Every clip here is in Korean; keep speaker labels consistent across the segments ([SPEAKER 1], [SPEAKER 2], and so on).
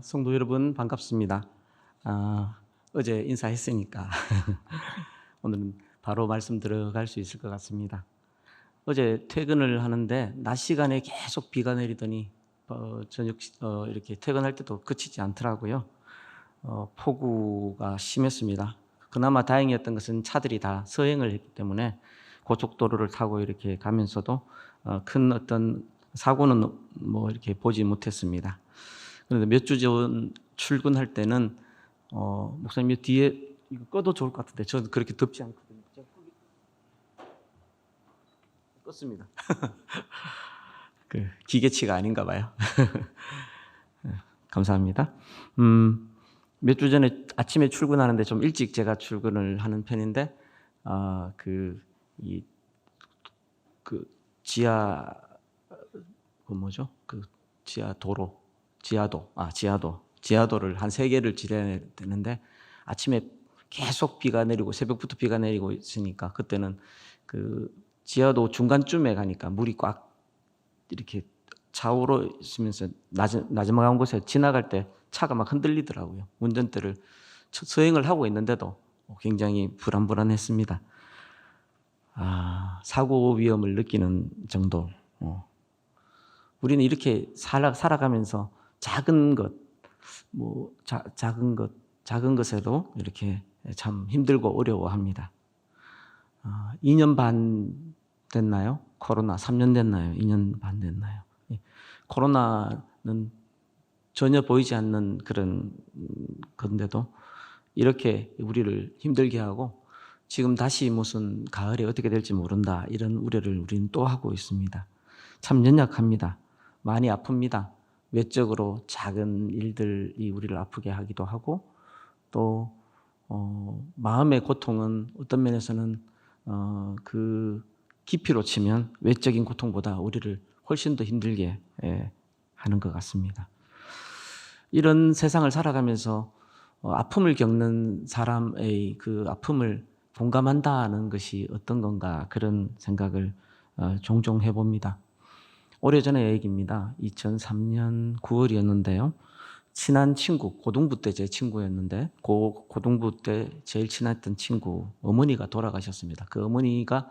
[SPEAKER 1] 성도 여러분 반갑습니다. 어제 인사했으니까 오늘은 바로 말씀 들어갈 수 있을 것 같습니다. 어제 퇴근을 하는데 낮 시간에 계속 비가 내리더니 저녁 이렇게 퇴근할 때도 그치지 않더라고요. 폭우가 심했습니다. 그나마 다행이었던 것은 차들이 다 서행을 했기 때문에 고속도로를 타고 이렇게 가면서도 큰 어떤 사고는 뭐 이렇게 보지 못했습니다. 그런데 몇 주 전 출근할 때는 목사님 뒤에 이거 꺼도 좋을 것 같은데 저는 그렇게 덥지 않거든요. 제가 껐습니다. 그 기계치가 아닌가 봐요. 감사합니다. 몇 주 전에 아침에 출근하는데 좀 일찍 제가 출근을 하는 편인데 그 지하 뭐죠? 그 지하도를 한 3개를 지나야 되는데 아침에 계속 비가 내리고 새벽부터 비가 내리고 있으니까 그때는 그 지하도 중간쯤에 가니까 물이 꽉 이렇게 좌우로 있으면서 나지막한 곳에 지나갈 때 차가 막 흔들리더라고요. 운전대를 서행을 하고 있는데도 굉장히 불안했습니다. 사고 위험을 느끼는 정도. 우리는 이렇게 살아가면서 작은 것에도 이렇게 참 힘들고 어려워합니다. 2년 반 됐나요? 코로나 3년 됐나요? 2년 반 됐나요? 코로나는 전혀 보이지 않는 그런 건데도 이렇게 우리를 힘들게 하고 지금 다시 무슨 가을에 어떻게 될지 모른다 이런 우려를 우리는 또 하고 있습니다. 참 연약합니다. 많이 아픕니다. 외적으로 작은 일들이 우리를 아프게 하기도 하고 또 마음의 고통은 어떤 면에서는 그 깊이로 치면 외적인 고통보다 우리를 훨씬 더 힘들게 하는 것 같습니다. 이런 세상을 살아가면서 아픔을 겪는 사람의 그 아픔을 공감한다는 것이 어떤 건가 그런 생각을 종종 해봅니다. 오래전의 얘기입니다. 2003년 9월이었는데요. 친한 친구, 고등부 때 제 친구였는데 고등부 때 제일 친했던 친구 어머니가 돌아가셨습니다. 그 어머니가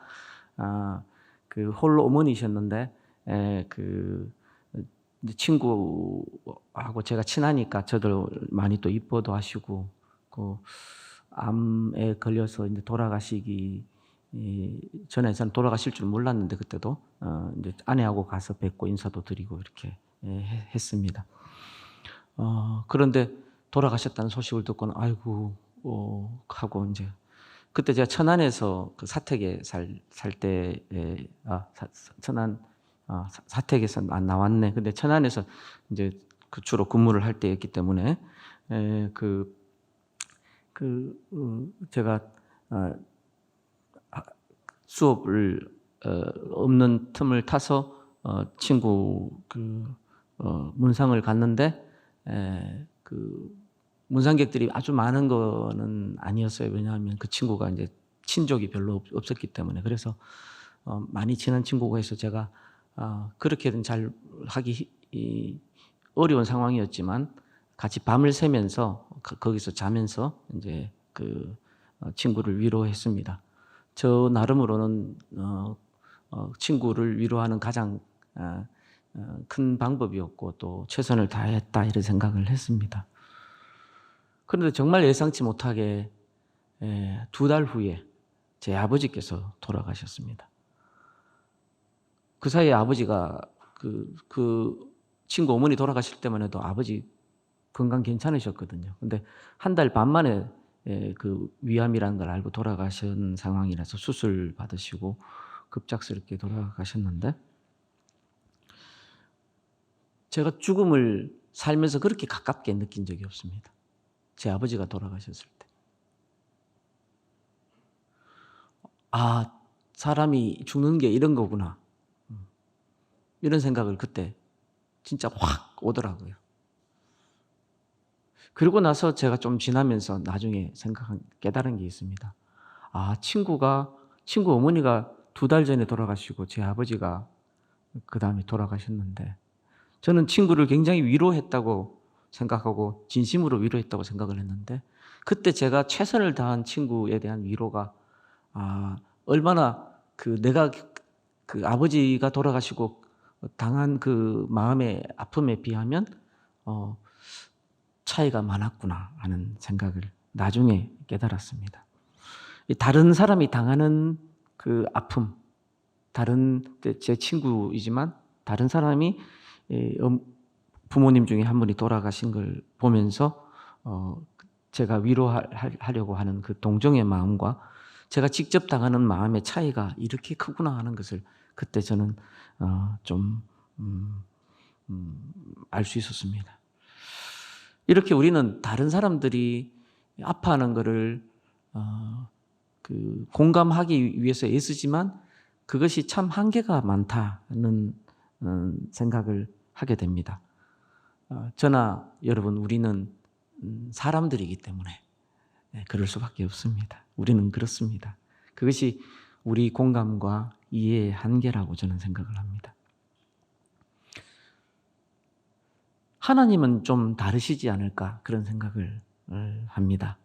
[SPEAKER 1] 그 홀로 어머니셨는데 그 친구하고 제가 친하니까 저들 많이 또 이뻐도 하시고 그 암에 걸려서 이제 돌아가시기 전에 저는 돌아가실 줄 몰랐는데 그때도 이제 아내하고 가서 뵙고 인사도 드리고 이렇게 했습니다. 그런데 돌아가셨다는 소식을 듣고는 아이고 하고 이제 그때 제가 천안에서 그 사택에 살 때에 천안 사택에서 나왔네. 근데 천안에서 이제 그 주로 근무를 할 때였기 때문에 제가 수업을 없는 틈을 타서 친구 문상을 갔는데 그 문상객들이 아주 많은 거는 아니었어요. 왜냐하면 그 친구가 이제 친족이 별로 없었기 때문에. 그래서 많이 친한 친구가 해서 제가 그렇게는 잘 하기 어려운 상황이었지만 같이 밤을 새면서 거기서 자면서 이제 그 친구를 위로했습니다. 저 나름으로는 친구를 위로하는 가장 큰 방법이었고 또 최선을 다했다 이런 생각을 했습니다. 그런데 정말 예상치 못하게 2달 후에 제 아버지께서 돌아가셨습니다. 그 사이에 아버지가 그 친구 어머니 돌아가실 때만 해도 아버지 건강 괜찮으셨거든요. 근데 1달 반 만에 그 위암이라는 걸 알고 돌아가신 상황이라서 수술 받으시고 급작스럽게 돌아가셨는데 제가 죽음을 살면서 그렇게 가깝게 느낀 적이 없습니다. 제 아버지가 돌아가셨을 때. 사람이 죽는 게 이런 거구나. 이런 생각을 그때 진짜 확 오더라고요. 그리고 나서 제가 좀 지나면서 나중에 깨달은 게 있습니다. 친구 어머니가 2달 전에 돌아가시고 제 아버지가 그 다음에 돌아가셨는데 저는 친구를 굉장히 위로했다고 생각하고 진심으로 위로했다고 생각을 했는데, 그때 제가 최선을 다한 친구에 대한 위로가 얼마나 내가 아버지가 돌아가시고 당한 그 마음의 아픔에 비하면 차이가 많았구나 하는 생각을 나중에 깨달았습니다. 다른 사람이 당하는 그 아픔, 다른 제 친구이지만 다른 사람이 부모님 중에 한 분이 돌아가신 걸 보면서 제가 위로하려고 하는 그 동정의 마음과 제가 직접 당하는 마음의 차이가 이렇게 크구나 하는 것을 그때 저는 좀 알 수 있었습니다. 이렇게 우리는 다른 사람들이 아파하는 것을 공감하기 위해서 애쓰지만 그것이 참 한계가 많다는 생각을 하게 됩니다. 저나 여러분, 우리는 사람들이기 때문에 그럴 수밖에 없습니다. 우리는 그렇습니다. 그것이 우리 공감과 이해의 한계라고 저는 생각을 합니다. 하나님은 좀 다르시지 않을까 그런 생각을 합니다.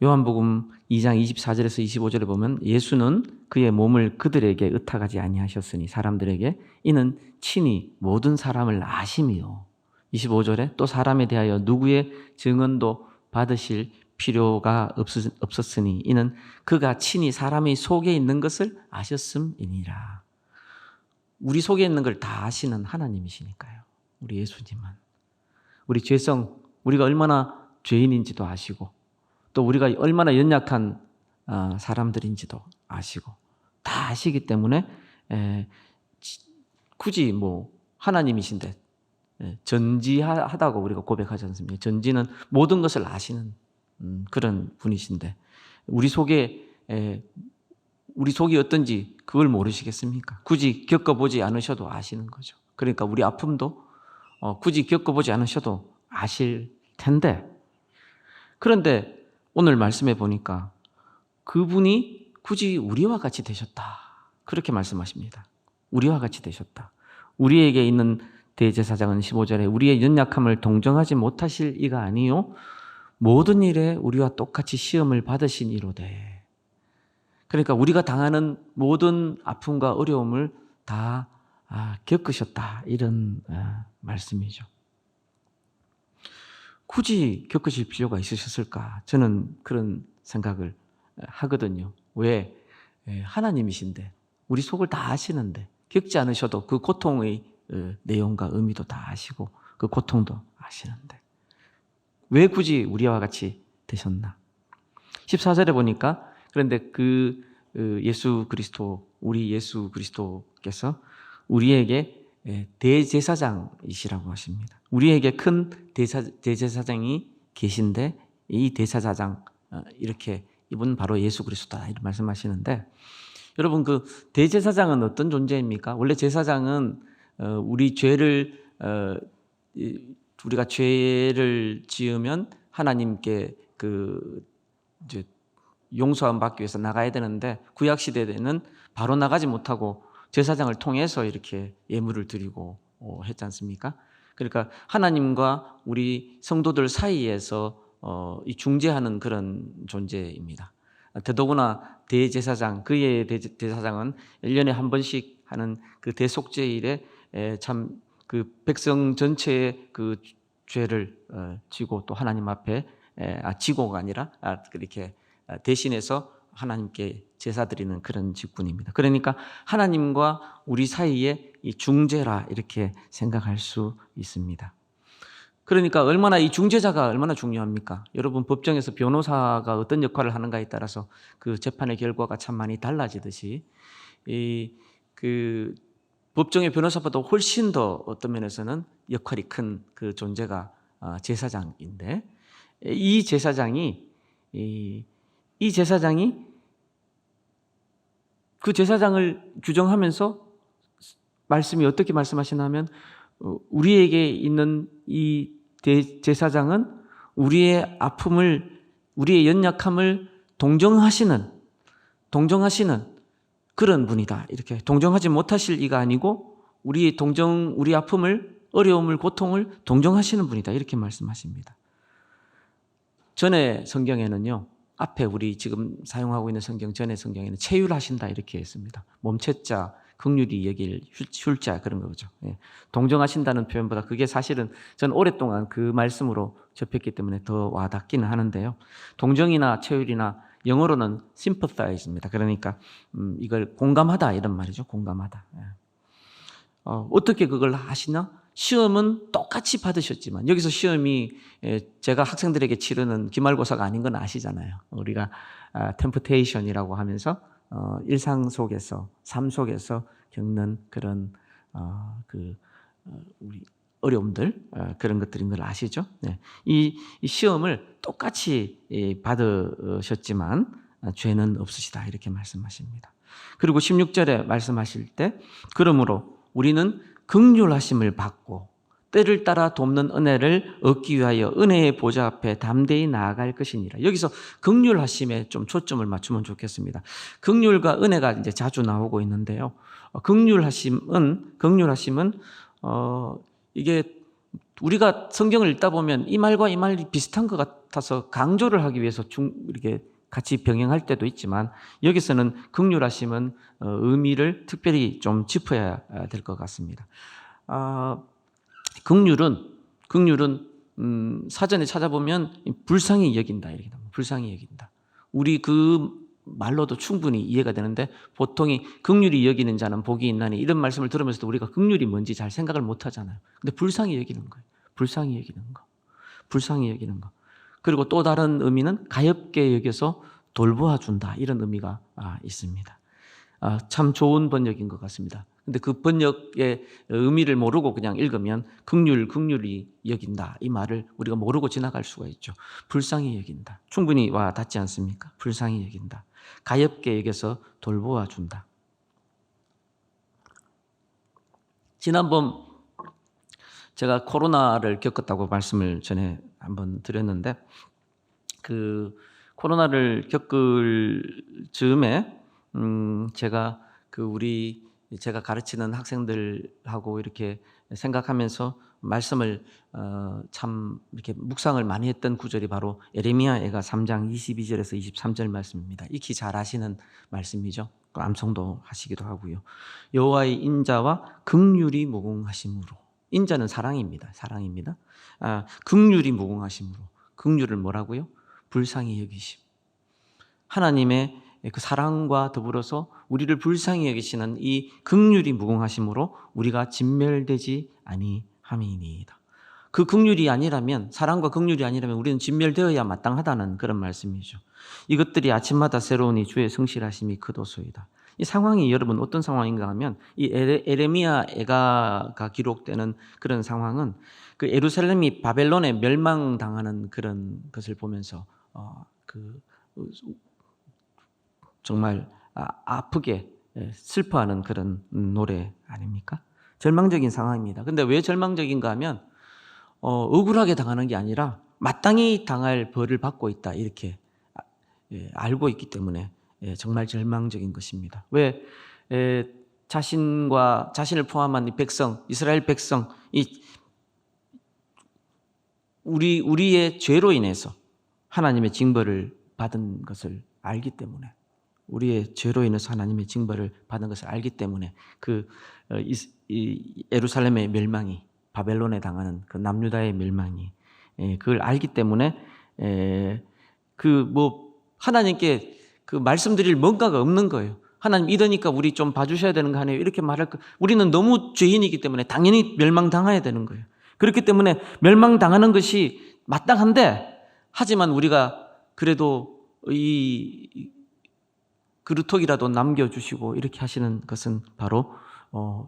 [SPEAKER 1] 요한복음 2장 24절에서 25절에 보면 예수는 그의 몸을 그들에게 의탁하지 아니하셨으니 사람들에게 이는 친히 모든 사람을 아심이요. 25절에 또 사람에 대하여 누구의 증언도 받으실 필요가 없었으니 이는 그가 친히 사람의 속에 있는 것을 아셨음이니라. 우리 속에 있는 걸 다 아시는 하나님이시니까요. 우리 예수님은 우리 죄성, 우리가 얼마나 죄인인지도 아시고 또 우리가 얼마나 연약한 사람들인지도 아시고 다 아시기 때문에 굳이 하나님이신데 전지하다고 우리가 고백하지 않습니까? 전지는 모든 것을 아시는 그런 분이신데 우리 속이 어떤지 그걸 모르시겠습니까? 굳이 겪어보지 않으셔도 아시는 거죠. 그러니까 우리 아픔도 굳이 겪어보지 않으셔도 아실 텐데, 그런데 오늘 말씀해 보니까 그분이 굳이 우리와 같이 되셨다 그렇게 말씀하십니다. 우리와 같이 되셨다. 우리에게 있는 대제사장은 15절에 우리의 연약함을 동정하지 못하실 이가 아니요 모든 일에 우리와 똑같이 시험을 받으신 이로되. 그러니까 우리가 당하는 모든 아픔과 어려움을 다 겪으셨다 이런 말씀이죠. 굳이 겪으실 필요가 있으셨을까? 저는 그런 생각을 하거든요. 왜? 하나님이신데 우리 속을 다 아시는데 겪지 않으셔도 그 고통의 내용과 의미도 다 아시고 그 고통도 아시는데 왜 굳이 우리와 같이 되셨나? 14절에 보니까 그런데 우리 예수 그리스도께서 우리에게 대제사장이시라고 하십니다. 우리에게 큰 대제사장이 계신데 이 대제사장 이렇게 이분 바로 예수 그리스도다 이렇게 말씀하시는데, 여러분 그 대제사장은 어떤 존재입니까? 원래 제사장은 우리가 죄를 지으면 하나님께 이제 용서함 받기 위해서 나가야 되는데 구약 시대에는 바로 나가지 못하고 제사장을 통해서 이렇게 예물을 드리고 했지 않습니까? 그러니까 하나님과 우리 성도들 사이에서 이 중재하는 그런 존재입니다. 더더구나 대제사장, 그의 대제사장은 1년에 한 번씩 하는 그 대속죄일에 참 그 백성 전체의 그 죄를 지고 또 하나님 앞에 지고가 아니라 그렇게 대신해서 하나님께 제사 드리는 그런 직분입니다. 그러니까 하나님과 우리 사이에 이 중재라 이렇게 생각할 수 있습니다. 그러니까 이 중재자가 얼마나 중요합니까? 여러분 법정에서 변호사가 어떤 역할을 하는가에 따라서 그 재판의 결과가 참 많이 달라지듯이 그 법정의 변호사보다 훨씬 더 어떤 면에서는 역할이 큰 그 존재가 제사장인데 이 제사장이 그 제사장을 규정하면서 말씀이 어떻게 말씀하시냐면 우리에게 있는 이 제사장은 우리의 아픔을, 우리의 연약함을 동정하시는 그런 분이다. 이렇게 동정하지 못하실 이가 아니고 우리 아픔을 어려움을, 고통을 동정하시는 분이다. 이렇게 말씀하십니다. 전에 성경에는요, 앞에 우리 지금 사용하고 있는 성경 전에 성경에는 체휼하신다 이렇게 했습니다. 몸체자, 긍휼히 여길 휼자 그런 거죠. 예. 동정하신다는 표현보다 그게 사실은 저는 오랫동안 그 말씀으로 접했기 때문에 더 와닿기는 하는데요. 동정이나 체휼이나 영어로는 sympathize입니다. 그러니까 이걸 공감하다 이런 말이죠. 공감하다. 예. 어떻게 그걸 하시나? 시험은 똑같이 받으셨지만 여기서 시험이 제가 학생들에게 치르는 기말고사가 아닌 건 아시잖아요. 우리가 템프테이션이라고 하면서 일상 속에서 삶 속에서 겪는 그런 우리 어려움들 그런 것들인 걸 아시죠? 네. 이 시험을 똑같이 받으셨지만 죄는 없으시다 이렇게 말씀하십니다. 그리고 16절에 말씀하실 때 그러므로 우리는 긍휼하심을 받고 때를 따라 돕는 은혜를 얻기 위하여 은혜의 보좌 앞에 담대히 나아갈 것이니라. 여기서 긍휼하심에 좀 초점을 맞추면 좋겠습니다. 긍휼과 은혜가 이제 자주 나오고 있는데요. 긍휼하심은 이게 우리가 성경을 읽다 보면 이 말과 이 말이 비슷한 것 같아서 강조를 하기 위해서 이렇게 같이 병행할 때도 있지만 여기서는 긍휼하심은 의미를 특별히 좀 짚어야 될 것 같습니다. 긍휼은 사전에 찾아보면 불쌍히 여긴다 이렇게 나옵니다. 불쌍히 여긴다. 우리 그 말로도 충분히 이해가 되는데 보통이 긍휼히 여기는 자는 복이 있나니 이런 말씀을 들으면서도 우리가 긍휼이 뭔지 잘 생각을 못 하잖아요. 근데 불쌍히 여기는 거예요. 불쌍히 여기는 거. 불쌍히 여기는 거. 그리고 또 다른 의미는 가엾게 여겨서 돌보아 준다 이런 의미가 있습니다. 참 좋은 번역인 것 같습니다. 근데 그 번역의 의미를 모르고 그냥 읽으면 긍휼히 여긴다 이 말을 우리가 모르고 지나갈 수가 있죠. 불쌍히 여긴다. 충분히 와 닿지 않습니까? 불쌍히 여긴다. 가엾게 여겨서 돌보아 준다. 지난번 제가 코로나를 겪었다고 말씀을 전에 한번 드렸는데 그 코로나를 겪을 즈음에 제가 제가 가르치는 학생들하고 이렇게 생각하면서 말씀을 참 이렇게 묵상을 많이 했던 구절이 바로 에레미야가 3장 22절에서 23절 말씀입니다. 익히 잘 아시는 말씀이죠. 암송도 하시기도 하고요. 여호와의 인자와 긍휼이 무궁하심으로. 인자는 사랑입니다. 사랑입니다. 긍휼이 무궁하심으로. 긍휼을 뭐라고요? 불쌍히 여기심. 하나님의 그 사랑과 더불어서 우리를 불쌍히 여기시는 이 긍휼이 무궁하심으로 우리가 진멸되지 아니함이니이다. 그 긍휼이 아니라면, 사랑과 긍휼이 아니라면 우리는 진멸되어야 마땅하다는 그런 말씀이죠. 이것들이 아침마다 새로우니 주의 성실하심이 크도소이다. 이 상황이 여러분 어떤 상황인가 하면 이 에레미야 애가가 기록되는 그런 상황은 그 예루살렘이 바벨론에 멸망당하는 그런 것을 보면서 정말 아프게 슬퍼하는 그런 노래 아닙니까? 절망적인 상황입니다. 근데 왜 절망적인가 하면 억울하게 당하는 게 아니라 마땅히 당할 벌을 받고 있다 이렇게 알고 있기 때문에 정말 절망적인 것입니다. 왜 자신을 포함한 이 백성, 이스라엘 백성, 우리의 죄로 인해서 하나님의 징벌을 받은 것을 알기 때문에, 우리의 죄로 인해서 하나님의 징벌을 받은 것을 알기 때문에 이 예루살렘의 멸망이, 바벨론에 당하는 그 남유다의 멸망이 그걸 알기 때문에 하나님께 그 말씀드릴 뭔가가 없는 거예요. 하나님 이러니까 우리 좀 봐주셔야 되는 거 아니에요? 이렇게 말할 거. 우리는 너무 죄인이기 때문에 당연히 멸망당해야 되는 거예요. 그렇기 때문에 멸망당하는 것이 마땅한데, 하지만 우리가 그래도 이 그루터기라도 남겨주시고 이렇게 하시는 것은 바로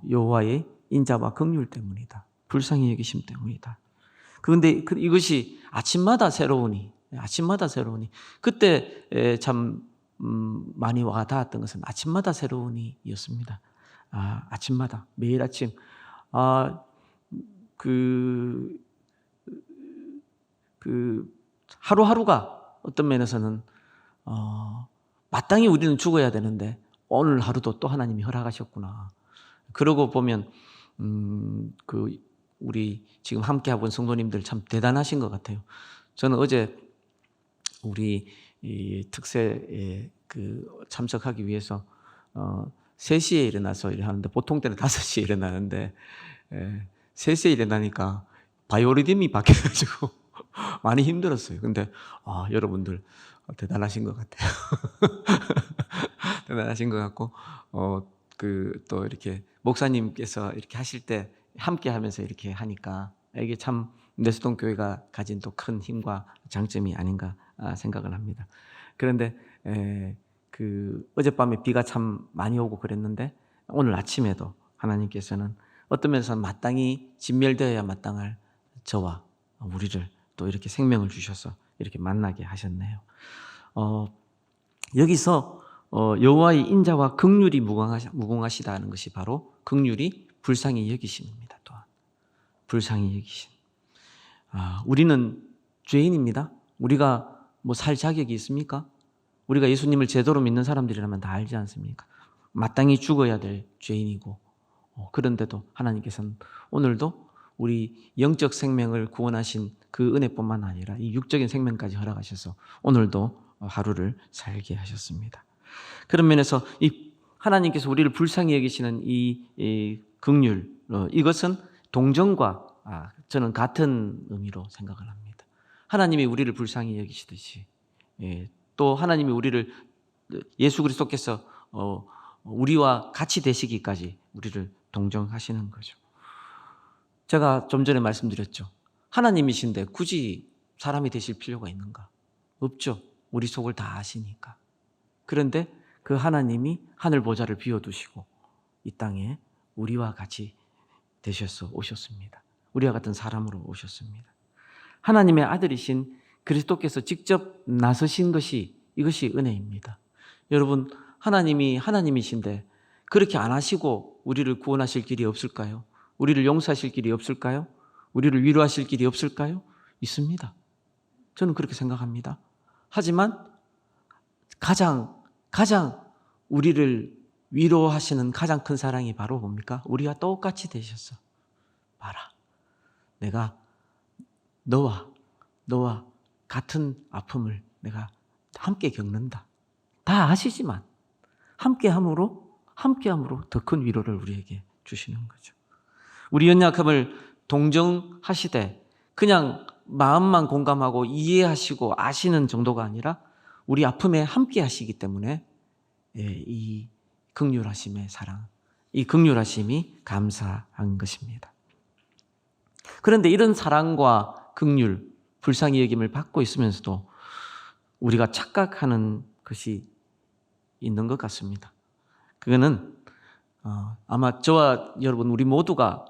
[SPEAKER 1] 여호와의 인자와 긍휼 때문이다. 불쌍히 여기심 때문이다. 그런데 이것이 아침마다 새로우니 그때 참 많이 와닿았던 것은 아침마다 새로우니였습니다. 아침마다 매일 아침 하루하루가 어떤 면에서는 마땅히 우리는 죽어야 되는데 오늘 하루도 또 하나님이 허락하셨구나. 그러고 보면 우리 지금 함께하고 있는 성도님들 참 대단하신 것 같아요. 저는 어제 우리 이 특세에 참석하기 위해서 3시에 일어나서 일하는데, 보통 때는 5시에 일어나는데 3시에 일어나니까 바이오리듬이 바뀌어가지고 많이 힘들었어요. 근데 여러분들 대단하신 것 같아요. 대단하신 것 같고, 또 이렇게 목사님께서 이렇게 하실 때 함께 하면서 이렇게 하니까 이게 참 내수동 교회가 가진 또 큰 힘과 장점이 아닌가 생각을 합니다. 그런데 어젯밤에 비가 참 많이 오고 그랬는데, 오늘 아침에도 하나님께서는 어떤 면에서 마땅히 진멸되어야 마땅할 저와 우리를 또 이렇게 생명을 주셔서 이렇게 만나게 하셨네요. 여기서 여호와의 인자와 긍휼이 무궁하시다는 것이 바로 긍휼이 불쌍히 여기심입니다. 또한 불쌍히 여기심. 우리는 죄인입니다. 우리가 뭐 살 자격이 있습니까? 우리가 예수님을 제대로 믿는 사람들이라면 다 알지 않습니까? 마땅히 죽어야 될 죄인이고, 그런데도 하나님께서는 오늘도 우리 영적 생명을 구원하신 그 은혜뿐만 아니라 이 육적인 생명까지 허락하셔서 오늘도 하루를 살게 하셨습니다. 그런 면에서 이 하나님께서 우리를 불쌍히 여기시는 이 긍휼, 이것은 동정과 저는 같은 의미로 생각을 합니다. 하나님이 우리를 불쌍히 여기시듯이 또 하나님이 우리를 예수 그리스도께서 우리와 같이 되시기까지 우리를 동정하시는 거죠. 제가 좀 전에 말씀드렸죠. 하나님이신데 굳이 사람이 되실 필요가 있는가? 없죠. 우리 속을 다 아시니까. 그런데 그 하나님이 하늘 보좌를 비워두시고 이 땅에 우리와 같이 되셔서 오셨습니다. 우리와 같은 사람으로 오셨습니다. 하나님의 아들이신 그리스도께서 직접 나서신 것이, 이것이 은혜입니다. 여러분, 하나님이 하나님이신데 그렇게 안 하시고 우리를 구원하실 길이 없을까요? 우리를 용서하실 길이 없을까요? 우리를 위로하실 길이 없을까요? 있습니다. 저는 그렇게 생각합니다. 하지만 가장 우리를 위로하시는 가장 큰 사랑이 바로 뭡니까? 우리와 똑같이 되셨어. 봐라, 내가 너와 같은 아픔을 내가 함께 겪는다. 다 아시지만 함께함으로 더 큰 위로를 우리에게 주시는 거죠. 우리 연약함을 동정하시되 그냥 마음만 공감하고 이해하시고 아시는 정도가 아니라 우리 아픔에 함께 하시기 때문에 이 긍휼하심의 사랑, 이 긍휼하심이 감사한 것입니다. 그런데 이런 사랑과 긍휼, 불쌍히 여김을 받고 있으면서도 우리가 착각하는 것이 있는 것 같습니다. 그거는 아마 저와 여러분 우리 모두가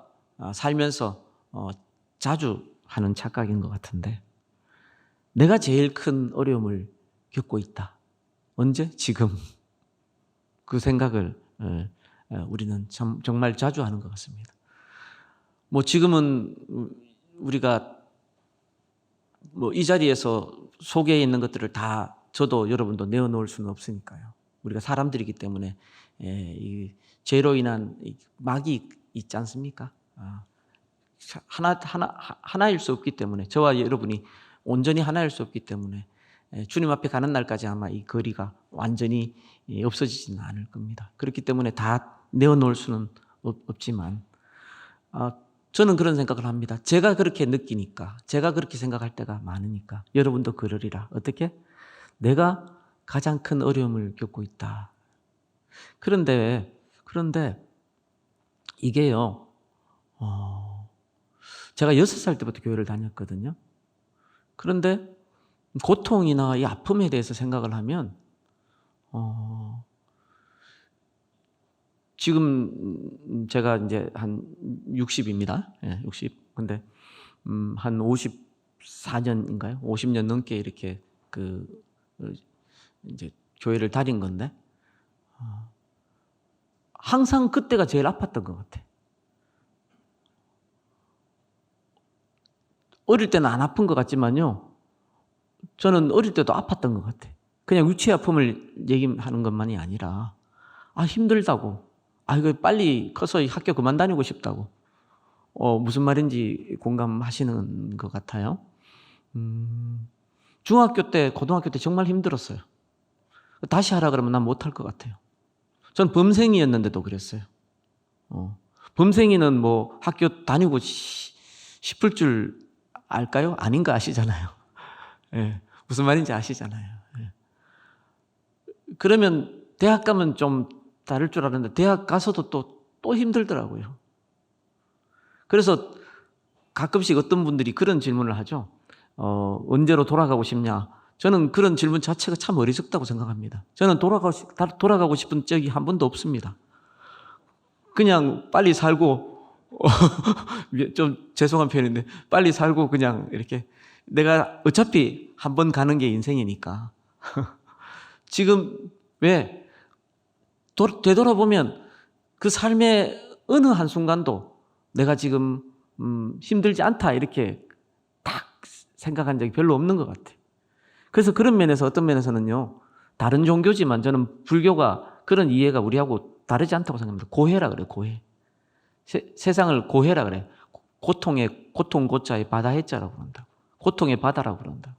[SPEAKER 1] 살면서 자주 하는 착각인 것 같은데, 내가 제일 큰 어려움을 겪고 있다. 언제? 지금. 그 생각을 우리는 정말 자주 하는 것 같습니다. 뭐 지금은 우리가 뭐 이 자리에서 소개해 있는 것들을 다 저도 여러분도 내어놓을 수는 없으니까요. 우리가 사람들이기 때문에 이 죄로 인한 막이 있지 않습니까? 하나일 수 없기 때문에, 저와 여러분이 온전히 하나일 수 없기 때문에 주님 앞에 가는 날까지 아마 이 거리가 완전히 없어지지는 않을 겁니다. 그렇기 때문에 다 내어놓을 수는 없지만 저는 그런 생각을 합니다. 제가 그렇게 느끼니까, 제가 그렇게 생각할 때가 많으니까 여러분도 그러리라. 어떻게? 내가 가장 큰 어려움을 겪고 있다. 그런데 이게요, 제가 6살 때부터 교회를 다녔거든요. 그런데 고통이나 이 아픔에 대해서 생각을 하면 지금 제가 이제 한 60입니다. 60. 근데 한 54년인가요? 50년 넘게 이렇게 이제 교회를 다닌 건데 항상 그때가 제일 아팠던 것 같아. 어릴 때는 안 아픈 것 같지만요, 저는 어릴 때도 아팠던 것 같아. 그냥 육체 아픔을 얘기하는 것만이 아니라 힘들다고, 이거 빨리 커서 학교 그만 다니고 싶다고, 무슨 말인지 공감하시는 것 같아요. 중학교 때, 고등학교 때 정말 힘들었어요. 다시 하라 그러면 난 못할 것 같아요. 전 범생이었는데도 그랬어요. 범생이는 뭐 학교 다니고 싶을 줄 알까요? 아닌 거 아시잖아요. 예, 무슨 말인지 아시잖아요. 예. 그러면 대학 가면 좀 다를 줄 알았는데 대학 가서도 또 힘들더라고요. 그래서 가끔씩 어떤 분들이 그런 질문을 하죠. 언제로 돌아가고 싶냐? 저는 그런 질문 자체가 참 어리석다고 생각합니다. 저는 돌아가고 싶은 적이 한 번도 없습니다. 그냥 빨리 살고, 좀 죄송한 표현인데, 빨리 살고 그냥 이렇게, 내가 어차피 한 번 가는 게 인생이니까. 지금 왜? 되돌아보면 그 삶의 어느 한순간도 내가 지금 힘들지 않다 이렇게 딱 생각한 적이 별로 없는 것 같아요. 그래서 그런 면에서 어떤 면에서는요, 다른 종교지만 저는 불교가 그런 이해가 우리하고 다르지 않다고 생각합니다. 고해라 그래요, 고해. 세상을 고해라 그래요. 고통 고자에 바다 해자라고 그런다고. 고통의 바다라고 그런다고.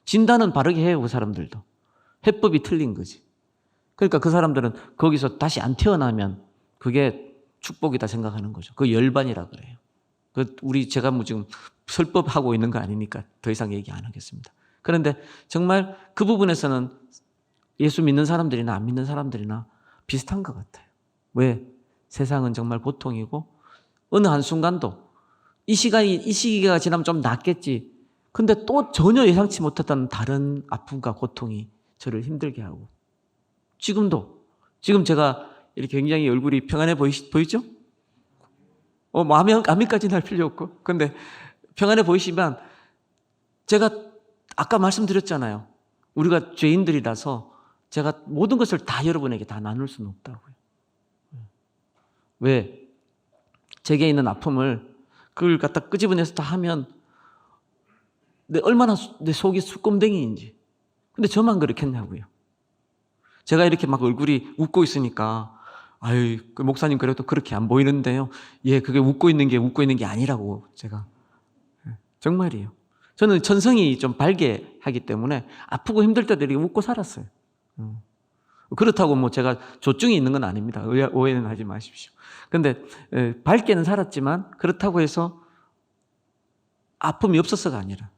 [SPEAKER 1] 진단은 바르게 해요, 그 사람들도. 해법이 틀린 거지. 그러니까 그 사람들은 거기서 다시 안 태어나면 그게 축복이다 생각하는 거죠. 그 열반이라 그래요. 제가 뭐 지금 설법하고 있는 거 아니니까 더 이상 얘기 안 하겠습니다. 그런데 정말 그 부분에서는 예수 믿는 사람들이나 안 믿는 사람들이나 비슷한 것 같아요. 왜? 세상은 정말 고통이고 어느 한순간도 이 시기가 지나면 좀 낫겠지. 근데 또 전혀 예상치 못했던 다른 아픔과 고통이 저를 힘들게 하고 지금 제가 이렇게 굉장히 얼굴이 평안해 보이죠? 아멘까지는 할 필요 없고 근데 평안해 보이시면 제가 아까 말씀드렸잖아요. 우리가 죄인들이라서 제가 모든 것을 다 여러분에게 다 나눌 수는 없다고요. 왜? 제게 있는 아픔을 그걸 갖다 끄집어내서 다 하면 얼마나 내 속이 수꼼댕이인지. 근데 저만 그렇겠냐고요. 제가 이렇게 막 얼굴이 웃고 있으니까 그 목사님 그래도 그렇게 안 보이는데요. 예, 그게 웃고 있는 게 아니라고 제가. 정말이에요. 저는 천성이 좀 발개하기 때문에 아프고 힘들 때도 이렇게 웃고 살았어요. 그렇다고 뭐 제가 조증이 있는 건 아닙니다. 오해는 하지 마십시오. 근데 밝게는 살았지만 그렇다고 해서 아픔이 없어서가 아니라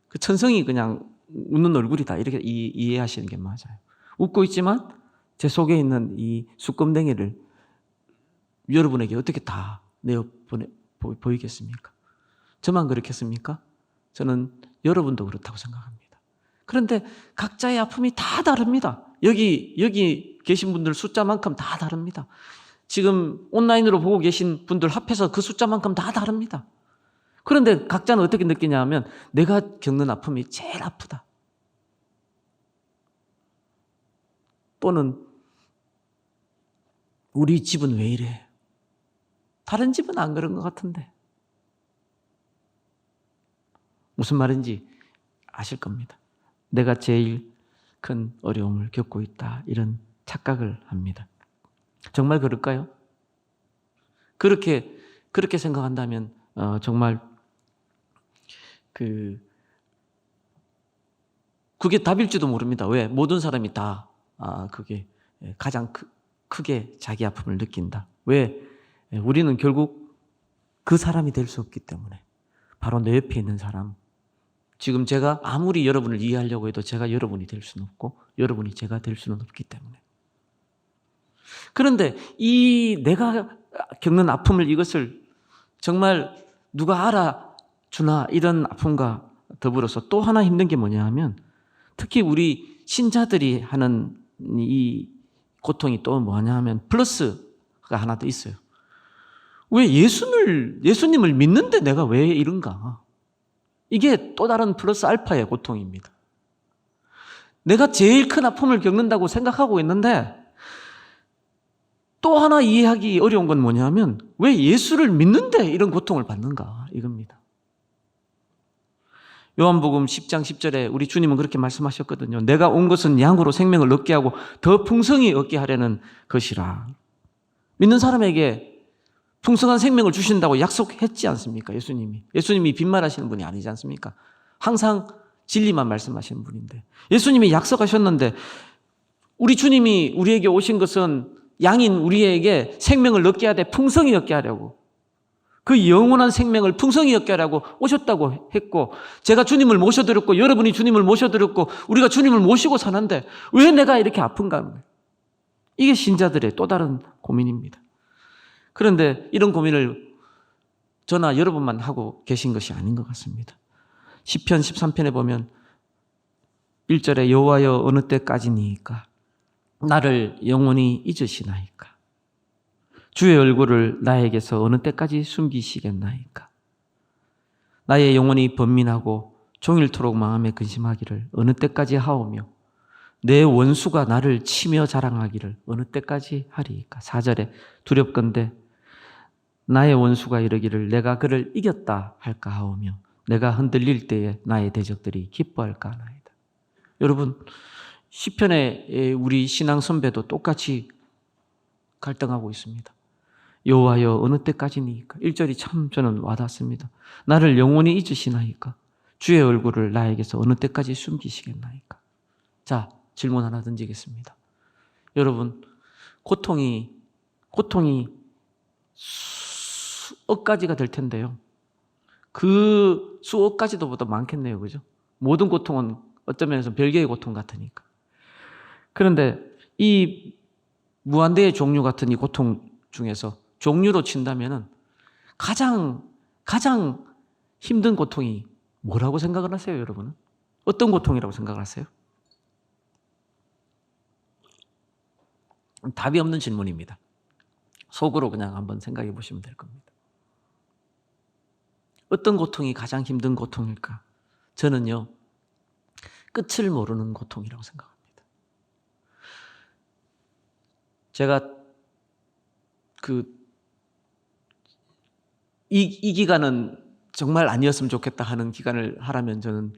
[SPEAKER 1] 그 천성이 그냥 웃는 얼굴이다 이렇게 이해하시는 게 맞아요. 웃고 있지만 제 속에 있는 이 수검댕이를 여러분에게 어떻게 다 내어 보이겠습니까? 저만 그렇겠습니까? 저는 여러분도 그렇다고 생각합니다. 그런데 각자의 아픔이 다 다릅니다. 여기 계신 분들 숫자만큼 다 다릅니다. 지금 온라인으로 보고 계신 분들 합해서 그 숫자만큼 다 다릅니다. 그런데 각자는 어떻게 느끼냐 하면 내가 겪는 아픔이 제일 아프다. 또는 우리 집은 왜 이래? 다른 집은 안 그런 것 같은데. 무슨 말인지 아실 겁니다. 내가 제일 큰 어려움을 겪고 있다. 이런 착각을 합니다. 정말 그럴까요? 그렇게 생각한다면 정말 그게 답일지도 모릅니다. 왜? 모든 사람이 다 그게 가장 크게 자기 아픔을 느낀다. 왜? 우리는 결국 그 사람이 될 수 없기 때문에 바로 내 옆에 있는 사람. 지금 제가 아무리 여러분을 이해하려고 해도 제가 여러분이 될 수는 없고 여러분이 제가 될 수는 없기 때문에. 그런데 이 내가 겪는 아픔을 이것을 정말 누가 알아주나 이런 아픔과 더불어서 또 하나 힘든 게 뭐냐 하면 특히 우리 신자들이 하는 이 고통이 또 뭐냐 하면 플러스가 하나 더 있어요. 왜 예수님을 믿는데 내가 왜 이런가? 이게 또 다른 플러스 알파의 고통입니다. 내가 제일 큰 아픔을 겪는다고 생각하고 있는데 또 하나 이해하기 어려운 건 뭐냐면 왜 예수를 믿는데 이런 고통을 받는가 이겁니다. 요한복음 10장 10절에 우리 주님은 그렇게 말씀하셨거든요. 내가 온 것은 양으로 생명을 얻게 하고 더 풍성히 얻게 하려는 것이라. 믿는 사람에게 풍성한 생명을 주신다고 약속했지 않습니까? 예수님이 빈말하시는 분이 아니지 않습니까? 항상 진리만 말씀하시는 분인데 예수님이 약속하셨는데 우리 주님이 우리에게 오신 것은 양인 우리에게 생명을 얻게 하되 풍성히 얻게 하려고, 그 영원한 생명을 풍성히 얻게 하려고 오셨다고 했고, 제가 주님을 모셔드렸고 여러분이 주님을 모셔드렸고 우리가 주님을 모시고 사는데 왜 내가 이렇게 아픈가 하는 거예요. 이게 신자들의 또 다른 고민입니다. 그런데 이런 고민을 저나 여러분만 하고 계신 것이 아닌 것 같습니다. 시편 13편에 보면 1절에 여호와여 어느 때까지니까 나를 영원히 잊으시나이까 주의 얼굴을 나에게서 어느 때까지 숨기시겠나이까 나의 영혼이 번민하고 종일토록 마음에 근심하기를 어느 때까지 하오며 내 원수가 나를 치며 자랑하기를 어느 때까지 하리이까. 4절에 두렵건대 나의 원수가 이르기를 내가 그를 이겼다 할까 하오며 내가 흔들릴 때에 나의 대적들이 기뻐할까 하나이다. 여러분, 시편의 우리 신앙 선배도 똑같이 갈등하고 있습니다. 여호와여 어느 때까지니까. 1절이 참 저는 와닿습니다. 나를 영원히 잊으시나이까 주의 얼굴을 나에게서 어느 때까지 숨기시겠나이까. 자, 질문 하나 던지겠습니다. 여러분, 고통이 수억 가지가 될 텐데요. 그 수억 가지도보다 많겠네요. 그죠? 모든 고통은 어떤 면에서 별개의 고통 같으니까. 그런데 이 무한대의 종류 같은 이 고통 중에서 종류로 친다면은 가장 힘든 고통이 뭐라고 생각을 하세요, 여러분은? 어떤 고통이라고 생각을 하세요? 답이 없는 질문입니다. 속으로 그냥 한번 생각해 보시면 될 겁니다. 어떤 고통이 가장 힘든 고통일까? 저는요, 끝을 모르는 고통이라고 생각합니다. 제가 이 기간은 정말 아니었으면 좋겠다 하는 기간을 하라면 저는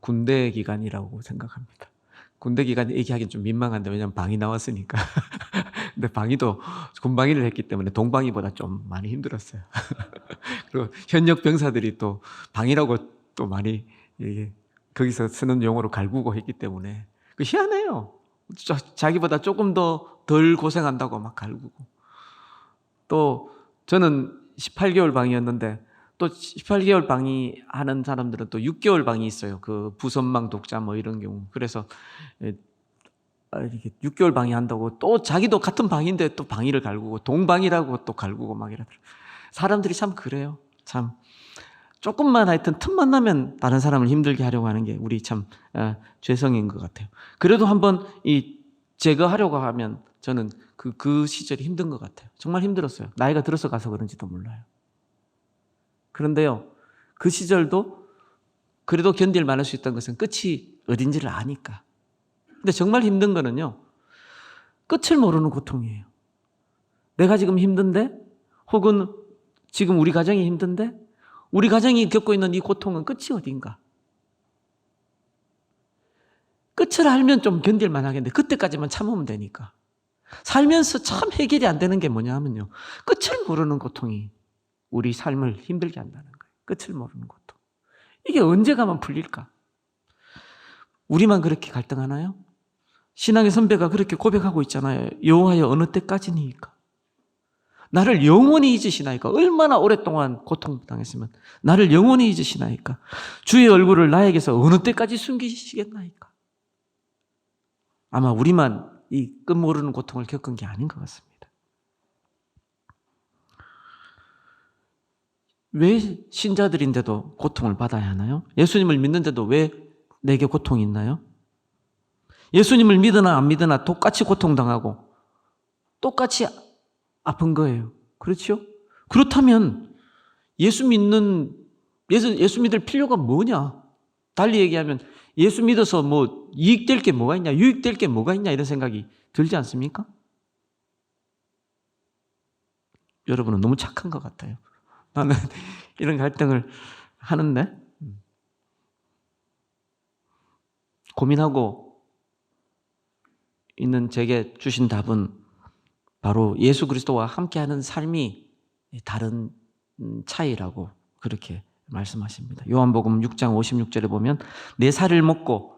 [SPEAKER 1] 군대 기간이라고 생각합니다. 군대 기간 얘기하기는 좀 민망한데 왜냐하면 방이 나왔으니까. 근데 방위도 군방위를 했기 때문에 동방위보다 좀 많이 힘들었어요. 그리고 현역 병사들이 또 방위라고 또 많이 거기서 쓰는 용어로 갈구고 했기 때문에 희한해요. 자기보다 조금 더 덜 고생한다고 막 갈구고. 또 저는 18개월 방위였는데 또 18개월 방위 하는 사람들은 또 6개월 방위 있어요. 그 부선망 독자 뭐 이런 경우. 그래서 이렇게 6개월 방위 한다고 또 자기도 같은 방위인데 또 방위를 갈구고 동방위라고 또 갈구고 막 이러더라고요. 사람들이 참 그래요. 참 조금만 하여튼 틈만 나면 다른 사람을 힘들게 하려고 하는 게 우리 참 죄성인 것 같아요. 그래도 한번 제거하려고 하면 저는 그 시절이 힘든 것 같아요. 정말 힘들었어요. 나이가 들어서 가서 그런지도 몰라요. 그런데요, 그 시절도 그래도 견딜 만할 수 있다는 것은 끝이 어딘지를 아니까. 근데 정말 힘든 거는요, 끝을 모르는 고통이에요. 내가 지금 힘든데, 혹은 지금 우리 가정이 힘든데, 우리 가정이 겪고 있는 이 고통은 끝이 어딘가. 끝을 알면 좀 견딜 만하겠는데 그때까지만 참으면 되니까. 살면서 참 해결이 안 되는 게 뭐냐 하면요, 끝을 모르는 고통이 우리 삶을 힘들게 한다는 거예요. 끝을 모르는 고통. 이게 언제 가면 풀릴까? 우리만 그렇게 갈등하나요? 신앙의 선배가 그렇게 고백하고 있잖아요. 여호와여 어느 때까지니까? 나를 영원히 잊으시나이까? 얼마나 오랫동안 고통당했으면 나를 영원히 잊으시나이까? 주의 얼굴을 나에게서 어느 때까지 숨기시겠나이까? 아마 우리만 이 끝 모르는 고통을 겪은 게 아닌 것 같습니다. 왜 신자들인데도 고통을 받아야 하나요? 예수님을 믿는데도 왜 내게 고통이 있나요? 예수님을 믿으나 안 믿으나 똑같이 고통당하고 똑같이 아픈 거예요. 그렇죠? 그렇다면 예수 믿을 필요가 뭐냐? 달리 얘기하면 예수 믿어서 뭐 이익될 게 뭐가 있냐, 유익될 게 뭐가 있냐 이런 생각이 들지 않습니까? 여러분은 너무 착한 것 같아요. 나는 이런 갈등을 하는데 고민하고 있는 제게 주신 답은 바로 예수 그리스도와 함께하는 삶이 다른 차이라고 그렇게 말씀하십니다. 요한복음 6장 56절에 보면 내 살을 먹고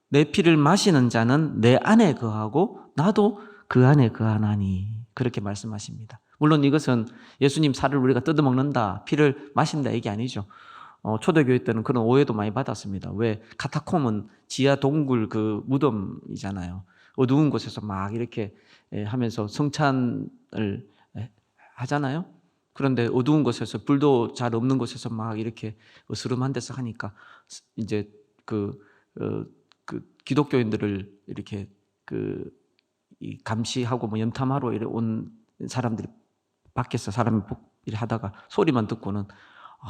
[SPEAKER 1] 내 피를 마시는 자는 내 안에 거하고 나도 그 안에 거하나니 그렇게 말씀하십니다. 물론 이것은 예수님 살을 우리가 뜯어먹는다, 피를 마신다 이게 아니죠. 초대교회 때는 그런 오해도 많이 받았습니다. 왜? 카타콤은 지하 동굴 그 무덤이잖아요. 어두운 곳에서 막 이렇게 하면서 성찬을 하잖아요. 그런데 어두운 곳에서 불도 잘 없는 곳에서 막 이렇게 어스름한 데서 하니까 이제 그 기독교인들을 이렇게 이 감시하고 뭐 염탐하러 온 사람들이 밖에서 사람이 하다가 소리만 듣고는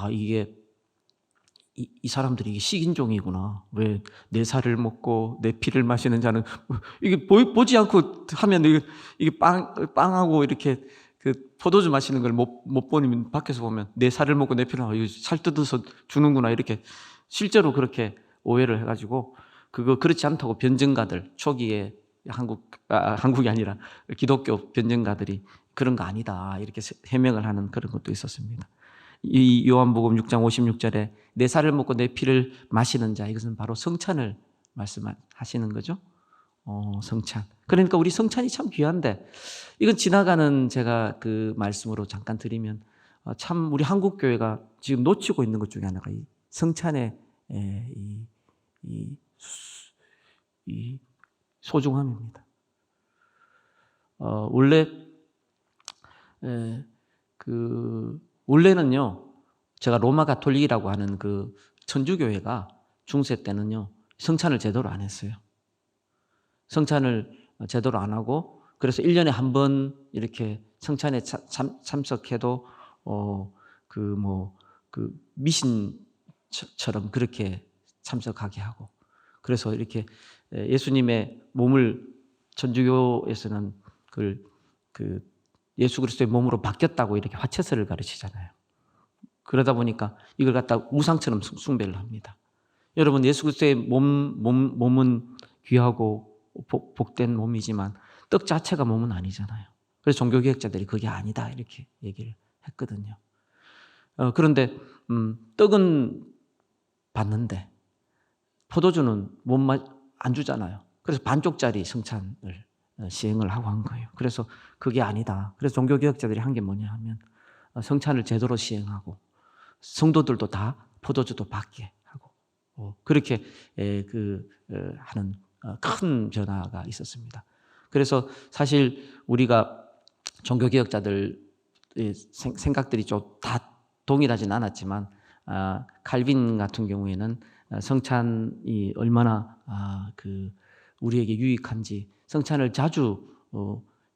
[SPEAKER 1] 이게 이 사람들이 이게 식인종이구나. 왜 내 살을 먹고 내 피를 마시는 자는 이게 보지 않고 하면 이게 빵하고 이렇게 그 포도주 마시는 걸 못 보면 밖에서 보면 내 살을 먹고 내 피를 살 뜯어서 주는구나 이렇게 실제로 그렇게 오해를 해가지고 그렇지 않다고 변증가들 초기에 한국이 아니라 기독교 변증가들이 그런 거 아니다 이렇게 해명을 하는 그런 것도 있었습니다. 이 요한복음 6장 56절에 내 살을 먹고 내 피를 마시는 자 이것은 바로 성찬을 말씀하시는 거죠. 성찬. 그러니까 우리 성찬이 참 귀한데 이건 지나가는 제가 그 말씀으로 잠깐 드리면 참 우리 한국 교회가 지금 놓치고 있는 것 중에 하나가 이 성찬의 이 소중함입니다. 원래는요, 제가 로마 가톨릭이라고 하는 그 천주교회가 중세 때는요, 성찬을 제대로 안 했어요. 성찬을 제대로 안 하고, 그래서 1년에 한 번 이렇게 성찬에 참석해도, 미신처럼 그렇게 참석하게 하고, 그래서 이렇게 예수님의 몸을 천주교에서는 예수 그리스도의 몸으로 바뀌었다고 이렇게 화채설을 가르치잖아요. 그러다 보니까 이걸 갖다 우상처럼 숭배를 합니다. 여러분, 예수 그리스도의 몸은 귀하고 복된 몸이지만 떡 자체가 몸은 아니잖아요. 그래서 종교개혁자들이 그게 아니다 이렇게 얘기를 했거든요. 그런데 떡은 받는데 포도주는 안 주잖아요. 그래서 반쪽짜리 성찬을 시행을 하고 한 거예요. 그래서 그게 아니다. 그래서 종교개혁자들이 한 게 뭐냐 하면 성찬을 제대로 시행하고 성도들도 다 포도주도 받게 하고 그렇게 하는 큰 변화가 있었습니다. 그래서 사실 우리가 종교개혁자들 생각들이 좀 다 동일하진 않았지만 칼빈 같은 경우에는 성찬이 얼마나 우리에게 유익한지 성찬을 자주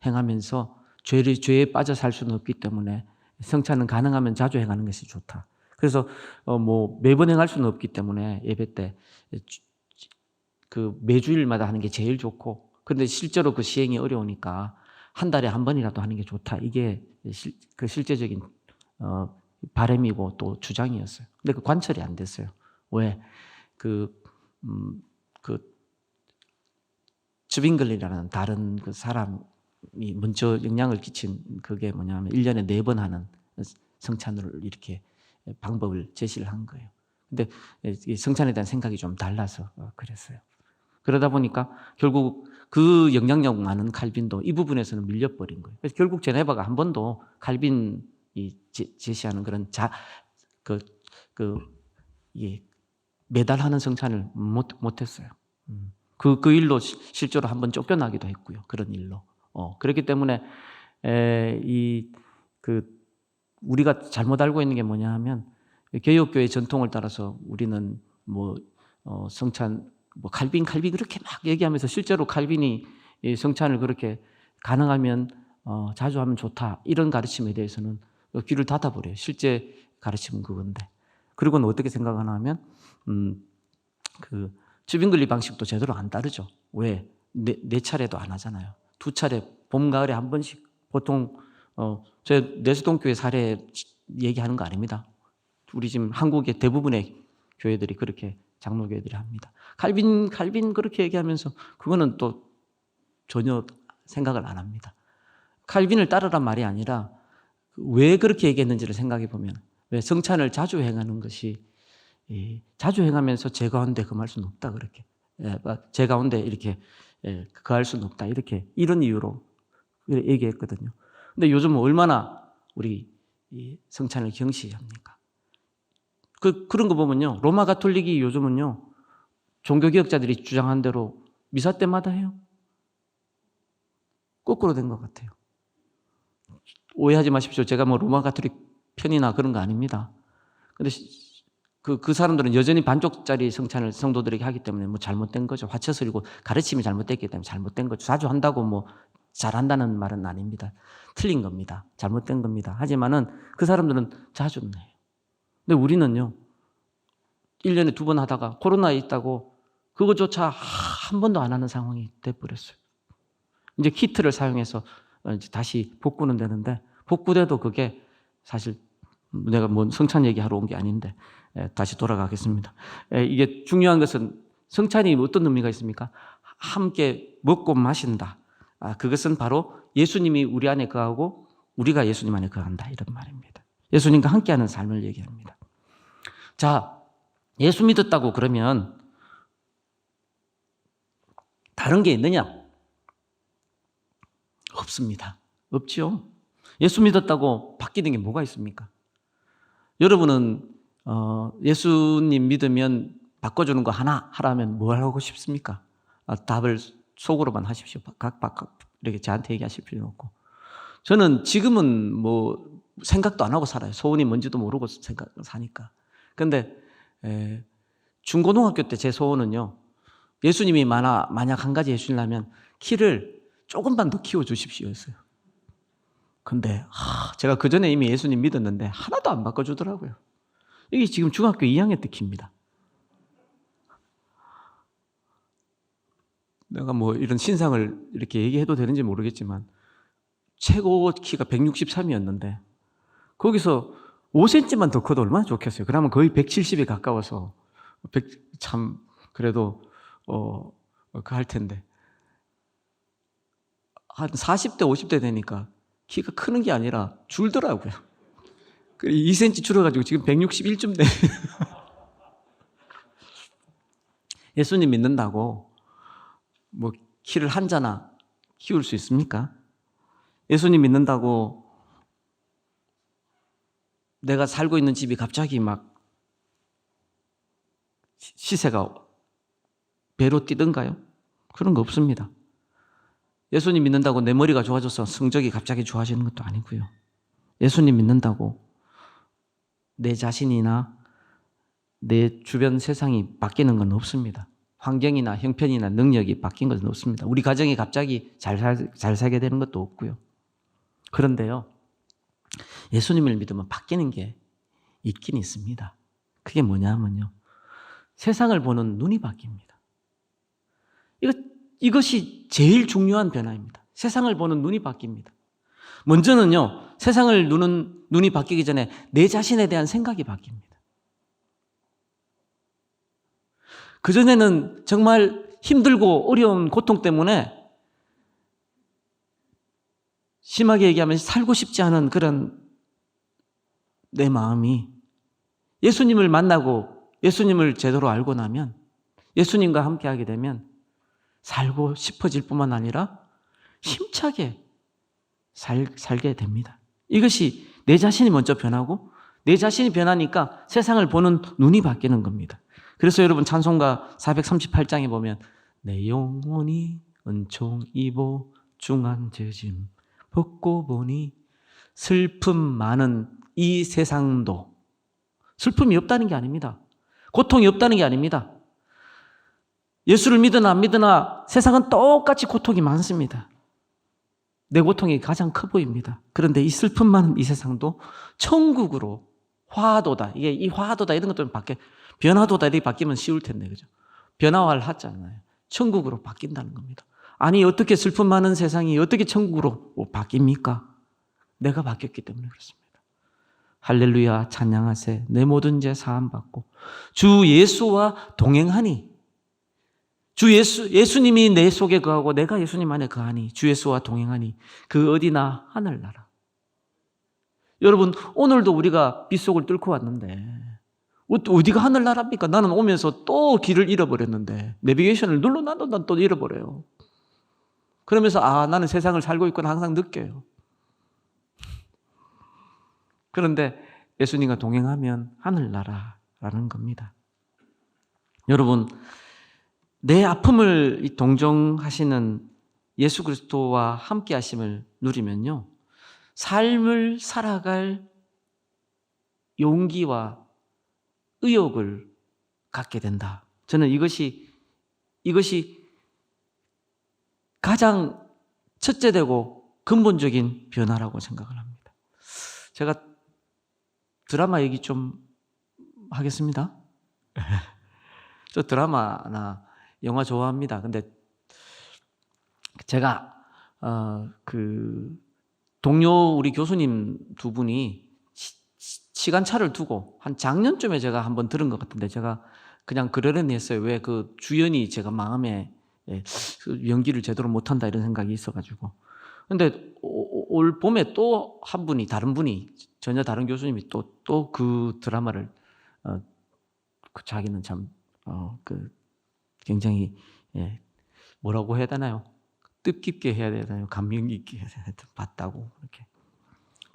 [SPEAKER 1] 행하면서 죄에 빠져 살 수는 없기 때문에 성찬은 가능하면 자주 행하는 것이 좋다. 그래서 매번 행할 수는 없기 때문에 예배 때 매주일마다 하는 게 제일 좋고, 그런데 실제로 그 시행이 어려우니까 한 달에 한 번이라도 하는 게 좋다. 이게 그 실제적인 바람이고 또 주장이었어요. 근데 그 관철이 안 됐어요. 왜? 즈빙글리라는 다른 그 사람이 먼저 영향을 끼친 그게 뭐냐면 1년에 4번 하는 성찬을 이렇게 방법을 제시를 한 거예요. 근데 성찬에 대한 생각이 좀 달라서 그랬어요. 그러다 보니까 결국 그 영향력 많은 칼빈도 이 부분에서는 밀려버린 거예요. 그래서 결국 제네바가 한 번도 칼빈이 제시하는 그런 매달 하는 성찬을 못했어요. 그 일로 실제로 한번 쫓겨나기도 했고요. 그런 일로. 그렇기 때문에 우리가 잘못 알고 있는 게 뭐냐 하면 개혁교회 전통을 따라서 우리는 성찬 칼빈 그렇게 막 얘기하면서 실제로 칼빈이 성찬을 그렇게 가능하면 자주 하면 좋다 이런 가르침에 대해서는 귀를 닫아버려요. 실제 가르침은 그건데. 그리고는 어떻게 생각하나 하면 즈빙글리 방식도 제대로 안 따르죠. 왜? 네 차례도 안 하잖아요. 2차례 봄 가을에 한 번씩 보통 제 내수동교회 사례 얘기하는 거 아닙니다. 우리 지금 한국의 대부분의 교회들이 그렇게 장로교회들이 합니다. 칼빈 그렇게 얘기하면서 그거는 또 전혀 생각을 안 합니다. 칼빈을 따르란 말이 아니라 왜 그렇게 얘기했는지를 생각해 보면, 왜 성찬을 자주 행하는 것이 자주 행하면서 제 가운데 금할 수는 없다, 그렇게. 제 가운데 이렇게 거할 수는 없다, 이렇게, 이런 이유로 얘기했거든요. 근데 요즘은 얼마나 우리 이 성찬을 경시합니까? 그런 거 보면요, 로마 가톨릭이 요즘은요, 종교개혁자들이 주장한 대로 미사 때마다 해요. 거꾸로 된 것 같아요. 오해하지 마십시오. 제가 뭐 로마 가톨릭 편이나 그런 거 아닙니다. 근데 그 사람들은 여전히 반쪽짜리 성찬을 성도들에게 하기 때문에 뭐 잘못된 거죠. 화처스리고 가르침이 잘못됐기 때문에 잘못된 거죠. 자주 한다고 뭐 잘한다는 말은 아닙니다. 틀린 겁니다. 잘못된 겁니다. 하지만은 그 사람들은 자주는 해요. 근데 우리는요, 1년에 2번 하다가 코로나에 있다고 그것조차 한 번도 안 하는 상황이 돼버렸어요. 이제 키트를 사용해서 이제 다시 복구는 되는데, 복구돼도 그게 사실 내가 뭐 성찬 얘기하러 온 게 아닌데 다시 돌아가겠습니다. 이게 중요한 것은 성찬이 어떤 의미가 있습니까? 함께 먹고 마신다. 그것은 바로 예수님이 우리 안에 거하고 우리가 예수님 안에 거한다, 이런 말입니다. 예수님과 함께하는 삶을 얘기합니다. 자, 예수 믿었다고 그러면 다른 게 있느냐? 없습니다. 없죠. 예수 믿었다고 바뀌는 게 뭐가 있습니까? 여러분은 예수님 믿으면 바꿔주는 거 하나 하라면 뭘 하고 싶습니까? 답을 속으로만 하십시오. 각각 이렇게 저한테 얘기하실 필요는 없고. 저는 지금은 뭐 생각도 안 하고 살아요. 소원이 뭔지도 모르고 사니까. 근데 중고등학교 때 제 소원은요, 예수님이 만약 한 가지 해주시려면 키를 조금만 더 키워주십시오였어요. 근데 제가 그 전에 이미 예수님 믿었는데 하나도 안 바꿔주더라고요. 이게 지금 중학교 2학년 때 키입니다. 내가 뭐 이런 신상을 이렇게 얘기해도 되는지 모르겠지만 최고 키가 163이었는데 거기서 5cm만 더 커도 얼마나 좋겠어요. 그러면 거의 170에 가까워서 참 그래도 할 텐데 한 40대 50대 되니까 키가 크는 게 아니라 줄더라고요. 2cm 줄어가지고 지금 161쯤 돼. 예수님 믿는다고 뭐 키를 한 자나 키울 수 있습니까? 예수님 믿는다고 내가 살고 있는 집이 갑자기 막 시세가 배로 뛰던가요? 그런 거 없습니다. 예수님 믿는다고 내 머리가 좋아져서 성적이 갑자기 좋아지는 것도 아니고요. 예수님 믿는다고 내 자신이나 내 주변 세상이 바뀌는 건 없습니다. 환경이나 형편이나 능력이 바뀐 것은 없습니다. 우리 가정이 갑자기 잘 살게 되는 것도 없고요. 그런데요, 예수님을 믿으면 바뀌는 게 있긴 있습니다. 그게 뭐냐면요, 세상을 보는 눈이 바뀝니다. 이것이 제일 중요한 변화입니다. 세상을 보는 눈이 바뀝니다. 먼저는요, 세상을 눈이 바뀌기 전에 내 자신에 대한 생각이 바뀝니다. 그전에는 정말 힘들고 어려운 고통 때문에 심하게 얘기하면 살고 싶지 않은 그런 내 마음이 예수님을 만나고 예수님을 제대로 알고 나면, 예수님과 함께 하게 되면 살고 싶어질 뿐만 아니라 힘차게 살게 됩니다. 이것이 내 자신이 먼저 변하고 내 자신이 변하니까 세상을 보는 눈이 바뀌는 겁니다. 그래서 여러분 찬송가 438장에 보면 내 영혼이 은총 입어 중한 죄짐 벗고 보니 슬픔 많은 이 세상도, 슬픔이 없다는 게 아닙니다. 고통이 없다는 게 아닙니다. 예수를 믿으나 안 믿으나 세상은 똑같이 고통이 많습니다. 내 고통이 가장 커 보입니다. 그런데 이 슬픔 많은 이 세상도 천국으로 화도다. 이게 이 화도다 이런 것들은 변화도다 이렇게 바뀌면 쉬울 텐데, 그죠? 변화할 하잖아요. 천국으로 바뀐다는 겁니다. 아니, 어떻게 슬픔 많은 세상이 어떻게 천국으로 바뀝니까? 내가 바뀌었기 때문에 그렇습니다. 할렐루야 찬양하세. 내 모든 죄 사함 받고 주 예수와 동행하니, 예수님이 내 속에 거하고 내가 예수님 안에 거하니, 주 예수와 동행하니 그 어디나 하늘나라. 여러분, 오늘도 우리가 빗속을 뚫고 왔는데 어디가 하늘나라입니까? 나는 오면서 또 길을 잃어버렸는데 내비게이션을 눌러놔도 난 또 잃어버려요. 그러면서 나는 세상을 살고 있구나 항상 느껴요. 그런데 예수님과 동행하면 하늘나라라는 겁니다. 여러분, 내 아픔을 동정하시는 예수 그리스도와 함께 하심을 누리면요, 삶을 살아갈 용기와 의욕을 갖게 된다. 저는 이것이 가장 첫째되고 근본적인 변화라고 생각을 합니다. 제가 드라마 얘기 좀 하겠습니다. 저 드라마나 영화 좋아합니다. 근데 제가 동료 우리 교수님 두 분이 시간차를 두고 한 작년쯤에 제가 한번 들은 것 같은데 제가 그냥 그러려니 했어요. 왜 그 주연이 제가 마음에 연기를 제대로 못한다 이런 생각이 있어가지고. 근데 올 봄에 또 한 분이 다른 분이 전혀 다른 교수님이 또 그 드라마를 자기는 참 굉장히 뭐라고 해야 되나요? 뜻깊게 해야 되나요? 감명 깊게 해야 되나요? 봤다고 이렇게.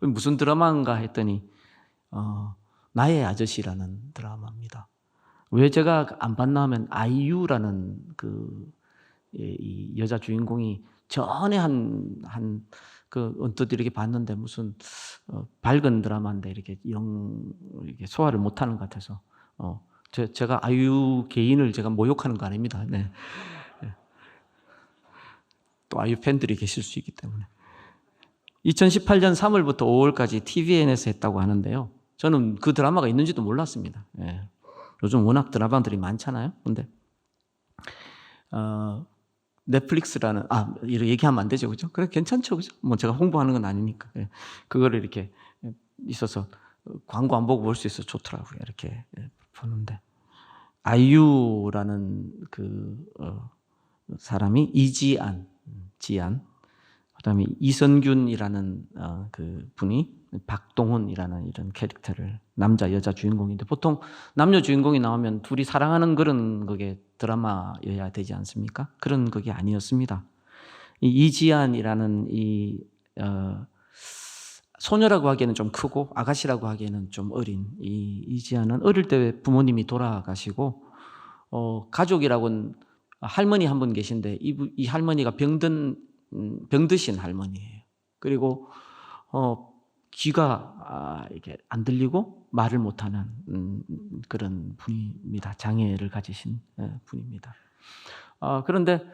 [SPEAKER 1] 무슨 드라마인가 했더니 나의 아저씨라는 드라마입니다. 왜 제가 안 봤나 하면 아이유라는 이 여자 주인공이 전에 언뜻 이렇게 봤는데 무슨 밝은 드라마인데 이렇게 소화를 못하는 것 같아서 제가 아이유 개인을 제가 모욕하는 거 아닙니다. 네. 또 아이유 팬들이 계실 수 있기 때문에 2018년 3월부터 5월까지 TVN에서 했다고 하는데요. 저는 그 드라마가 있는지도 몰랐습니다. 예. 요즘 워낙 드라마들이 많잖아요. 근데 넷플릭스라는 이렇게 얘기하면 안 되죠, 그죠? 그래 괜찮죠, 그죠? 뭐 제가 홍보하는 건 아니니까 그거를 이렇게 있어서 광고 안 보고 볼 수 있어서 좋더라고요. 이렇게 보는데 아이유라는 사람이 지안, 그다음에 이선균이라는 분이 박동훈이라는 이런 캐릭터를 남자 여자 주인공인데 보통 남녀 주인공이 나오면 둘이 사랑하는 그런 그게 드라마여야 되지 않습니까? 그런 그게 아니었습니다. 이지안이라는 소녀라고 하기에는 좀 크고 아가씨라고 하기에는 좀 어린 이지안은 어릴 때 부모님이 돌아가시고 가족이라고는 할머니 한 분 계신데 이 할머니가 병드신 할머니예요. 그리고 귀가 이게 안 들리고 말을 못하는 그런 분입니다. 장애를 가지신 분입니다. 그런데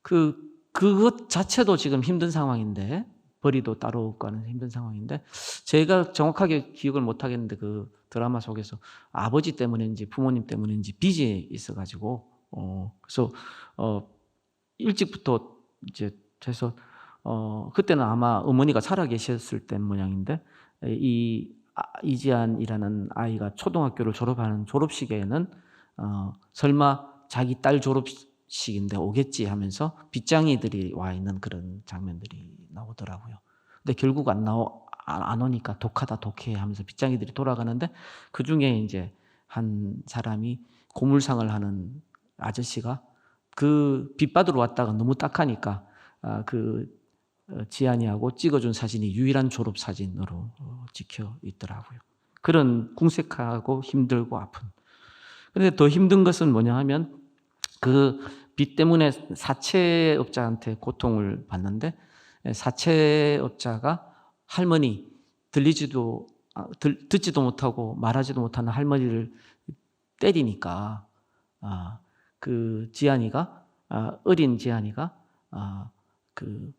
[SPEAKER 1] 그것 자체도 지금 힘든 상황인데 벌이도 따로 없고 하는 힘든 상황인데 제가 정확하게 기억을 못 하겠는데 그 드라마 속에서 아버지 때문인지 부모님 때문인지 빚이 있어가지고 그래서 일찍부터 이제 해서 그때는 아마 어머니가 살아 계셨을 때 모양인데 이지안이라는 아이가 초등학교를 졸업하는 졸업식에는 설마 자기 딸 졸업식인데 오겠지 하면서 빚쟁이들이 와 있는 그런 장면들이 나오더라고요. 근데 결국 안 오니까 독하다 독해 하면서 빚쟁이들이 돌아가는데 그 중에 이제 한 사람이 고물상을 하는 아저씨가 그 빚 받으러 왔다가 너무 딱하니까 지안이하고 찍어준 사진이 유일한 졸업 사진으로 찍혀 있더라고요. 그런 궁색하고 힘들고 아픈. 그런데 더 힘든 것은 뭐냐 하면 그 빚 때문에 사채업자한테 고통을 받는데 사채업자가 할머니 듣지도 못하고 말하지도 못하는 할머니를 때리니까 어린 지안이가 그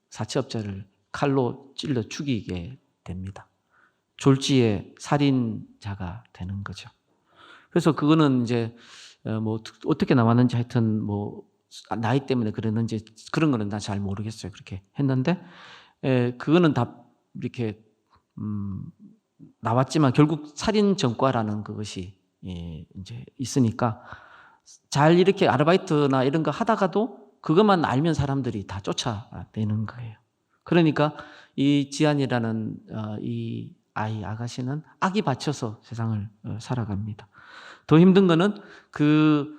[SPEAKER 1] 사채업자를 칼로 찔러 죽이게 됩니다. 졸지에 살인자가 되는 거죠. 그래서 그거는 이제 뭐 어떻게 나왔는지 하여튼 뭐 나이 때문에 그랬는지 그런 거는 나 잘 모르겠어요. 그렇게 했는데 그거는 다 이렇게 나왔지만 결국 살인 전과라는 그것이 이제 있으니까 잘 이렇게 아르바이트나 이런 거 하다가도 그것만 알면 사람들이 다 쫓아내는 거예요. 그러니까 이 지안이라는 이 아가씨는 악이 받쳐서 세상을 살아갑니다. 더 힘든 거는 그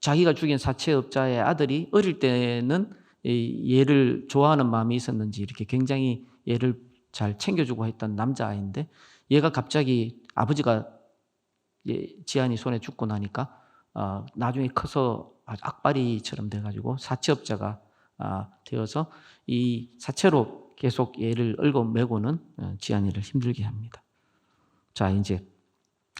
[SPEAKER 1] 자기가 죽인 사채업자의 아들이 어릴 때는 얘를 좋아하는 마음이 있었는지 이렇게 굉장히 얘를 잘 챙겨주고 했던 남자아이인데, 얘가 갑자기 아버지가 지안이 손에 죽고 나니까 나중에 커서 아주 악바리처럼 돼가지고 사채업자가 되어서 이 사채로 계속 얘를 얽어매고는 지안이를 힘들게 합니다. 자, 이제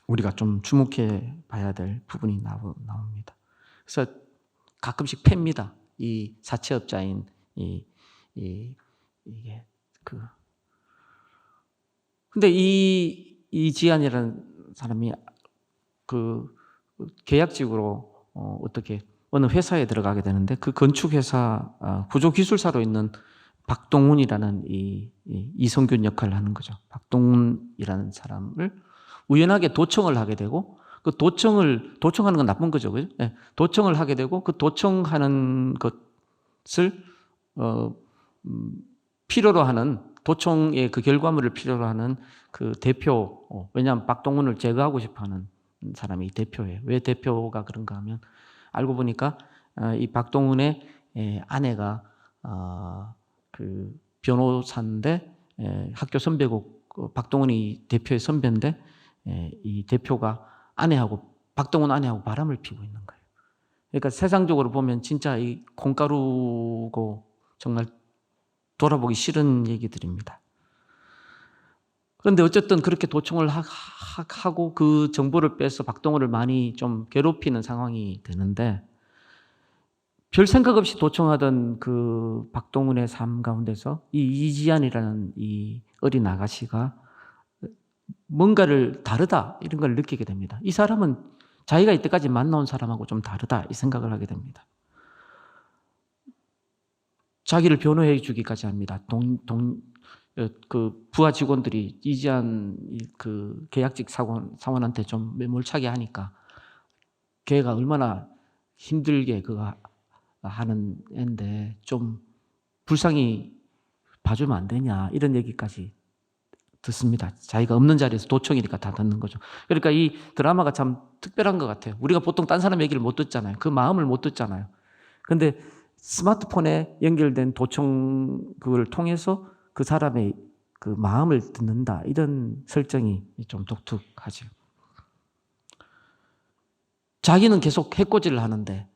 [SPEAKER 1] 우리가 좀 주목해 봐야 될 부분이 나옵니다. 그래서 가끔씩 팹니다. 이 사채업자인 이게 근데 이 지안이라는 사람이 그 계약직으로 어떻게 어느 회사에 들어가게 되는데, 그 건축회사 구조기술사로 있는 박동훈이라는 이성균 역할을 하는 거죠. 박동훈이라는 사람을 우연하게 도청을 하게 되고, 그 도청하는 건 나쁜 거죠, 그죠? 네. 도청을 하게 되고, 그 도청하는 것을 필요로 하는, 도청의 그 결과물을 필요로 하는 그 대표, 왜냐하면 박동훈을 제거하고 싶어하는 사람이 대표예요. 왜 대표가 그런가 하면, 알고 보니까 이 박동훈의 아내가 그 변호사인데, 학교 선배고 박동훈이 대표의 선배인데, 이 대표가 박동훈 아내하고 바람을 피고 있는 거예요. 그러니까 세상적으로 보면 진짜 이 콩가루고 정말 돌아보기 싫은 얘기들입니다. 그런데 어쨌든 그렇게 도청을 하고 그 정보를 빼서 박동훈을 많이 좀 괴롭히는 상황이 되는데, 별 생각 없이 도청하던 그 박동훈의 삶 가운데서 이 이지안이라는 이 어린 아가씨가 뭔가를 다르다, 이런 걸 느끼게 됩니다. 이 사람은 자기가 이때까지 만나온 사람하고 좀 다르다, 이 생각을 하게 됩니다. 자기를 변호해 주기까지 합니다. 그 부하 직원들이 이지안 그 계약직 사원한테 좀 매몰차게 하니까 걔가 얼마나 힘들게 그거 하는 애인데 좀 불쌍히 봐주면 안 되냐, 이런 얘기까지 듣습니다. 자기가 없는 자리에서 도청이니까 다 듣는 거죠. 그러니까 이 드라마가 참 특별한 것 같아요. 우리가 보통 딴 사람 얘기를 못 듣잖아요. 그 마음을 못 듣잖아요. 근데 스마트폰에 연결된 도청 그걸 통해서 그 사람의 그 마음을 듣는다, 이런 설정이 좀 독특하죠. 자기는 계속 해코지를 하는데